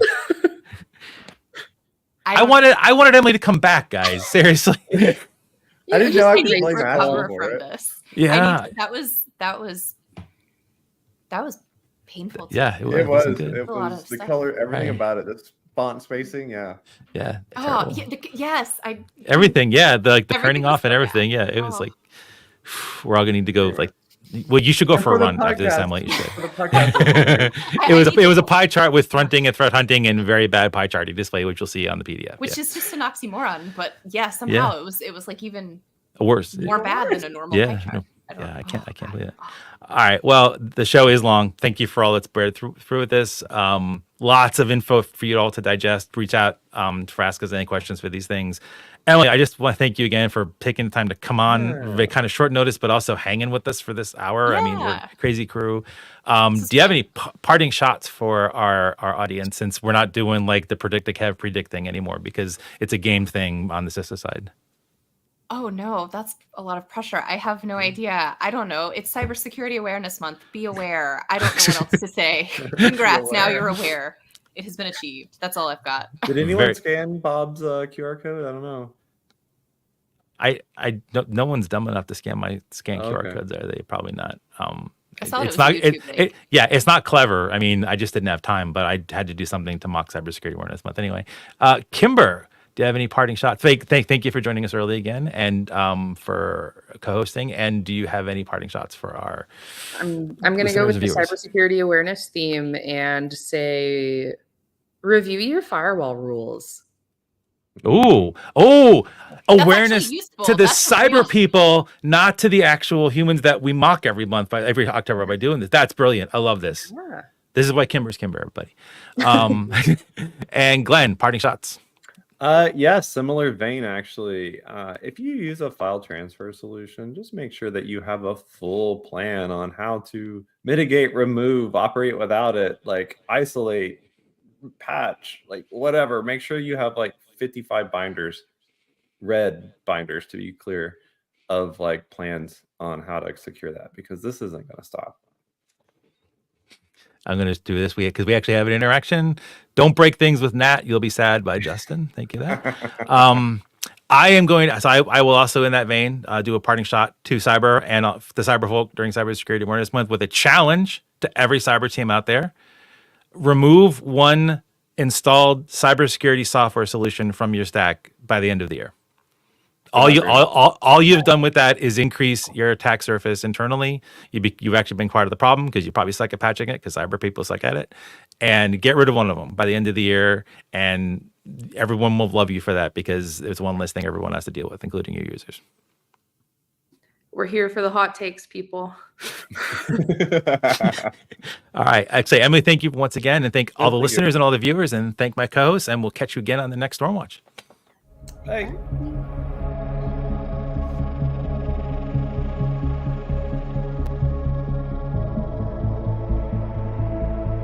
Speaker 1: I wanted Emily to come back, guys. Seriously.
Speaker 3: I didn't know I could play
Speaker 4: recover
Speaker 3: for
Speaker 4: from
Speaker 3: it.
Speaker 4: this.
Speaker 1: Yeah.
Speaker 4: That was painful.
Speaker 1: Yeah,
Speaker 5: It was.
Speaker 1: Good.
Speaker 5: It was the color, everything about it. The font spacing, yeah.
Speaker 1: Yeah.
Speaker 4: Oh, yeah, yes.
Speaker 1: Everything, yeah. The
Speaker 4: everything
Speaker 1: turning off and everything. Yeah, it was like we're all gonna need to go like. Well, you should go for a run after this, Emily. You should. It was a pie chart with thrunting and threat hunting and very bad pie charting display, which you'll see on the PDF.
Speaker 4: Which is just an oxymoron, but yeah, somehow it was like even
Speaker 1: worse,
Speaker 4: more bad than a normal pie chart.
Speaker 1: I can't believe it. All right. Well, the show is long. Thank you for all that's bared through with this. Lots of info for you all to digest. Reach out for ask us any questions for these things. Emily, I just want to thank you again for taking the time to come on. Very kind of short notice, but also hanging with us for this hour.
Speaker 4: Yeah.
Speaker 1: I mean, we're a crazy crew. Do you have any parting shots for our audience, since we're not doing like the predict thing anymore because it's a game thing on the CISA side?
Speaker 4: Oh no, that's a lot of pressure. I have no idea. I don't know. It's Cybersecurity Awareness Month. Be aware. I don't know what else to say. Congrats. Now you're aware. It has been achieved. That's all I've got.
Speaker 3: Did anyone scan Bob's QR code? I don't know.
Speaker 1: No one's dumb enough to scan QR codes, are they? Probably not.
Speaker 4: I saw
Speaker 1: it's
Speaker 4: it was
Speaker 1: not.
Speaker 4: a YouTube thing.
Speaker 1: It's not clever. I mean, I just didn't have time, but I had to do something to mock Cybersecurity Awareness Month anyway. Kimber, do you have any parting shots? Thank you for joining us early again and for co-hosting. And do you have any parting shots for our?
Speaker 2: I'm going to go with the cybersecurity awareness theme and say, review your firewall rules.
Speaker 1: Awareness to the cyber people, not to the actual humans that we mock every October by doing this. That's brilliant. I love this.
Speaker 2: Yeah.
Speaker 1: This is why Kimber's Kimber, everybody. And Glenn, parting shots.
Speaker 3: Yeah, similar vein actually. If you use a file transfer solution, just make sure that you have a full plan on how to mitigate, remove, operate without it, like isolate, patch, like whatever. Make sure you have like 55 binders, red binders to be clear, of like plans on how to secure that, because this isn't going to stop.
Speaker 1: I'm going to do this because we actually have an interaction. Don't break things with Nat. You'll be sad by Justin. Thank you. That. I am going to, so I will also in that vein do a parting shot to cyber and the cyber folk during Cybersecurity Awareness Month with a challenge to every cyber team out there. Remove one installed cybersecurity software solution from your stack by the end of the year. All you've done with that is increase your attack surface internally. You've actually been part of the problem because you probably suck at patching it because cyber people suck at it. And get rid of one of them by the end of the year, and everyone will love you for that because it's one less thing everyone has to deal with, including your users.
Speaker 2: We're here for the hot takes, people.
Speaker 1: All right. I'd say, Emily, thank you once again, and thank all the listeners and all the viewers, and thank my co-hosts, and we'll catch you again on the next Stormwatch.
Speaker 3: Hey.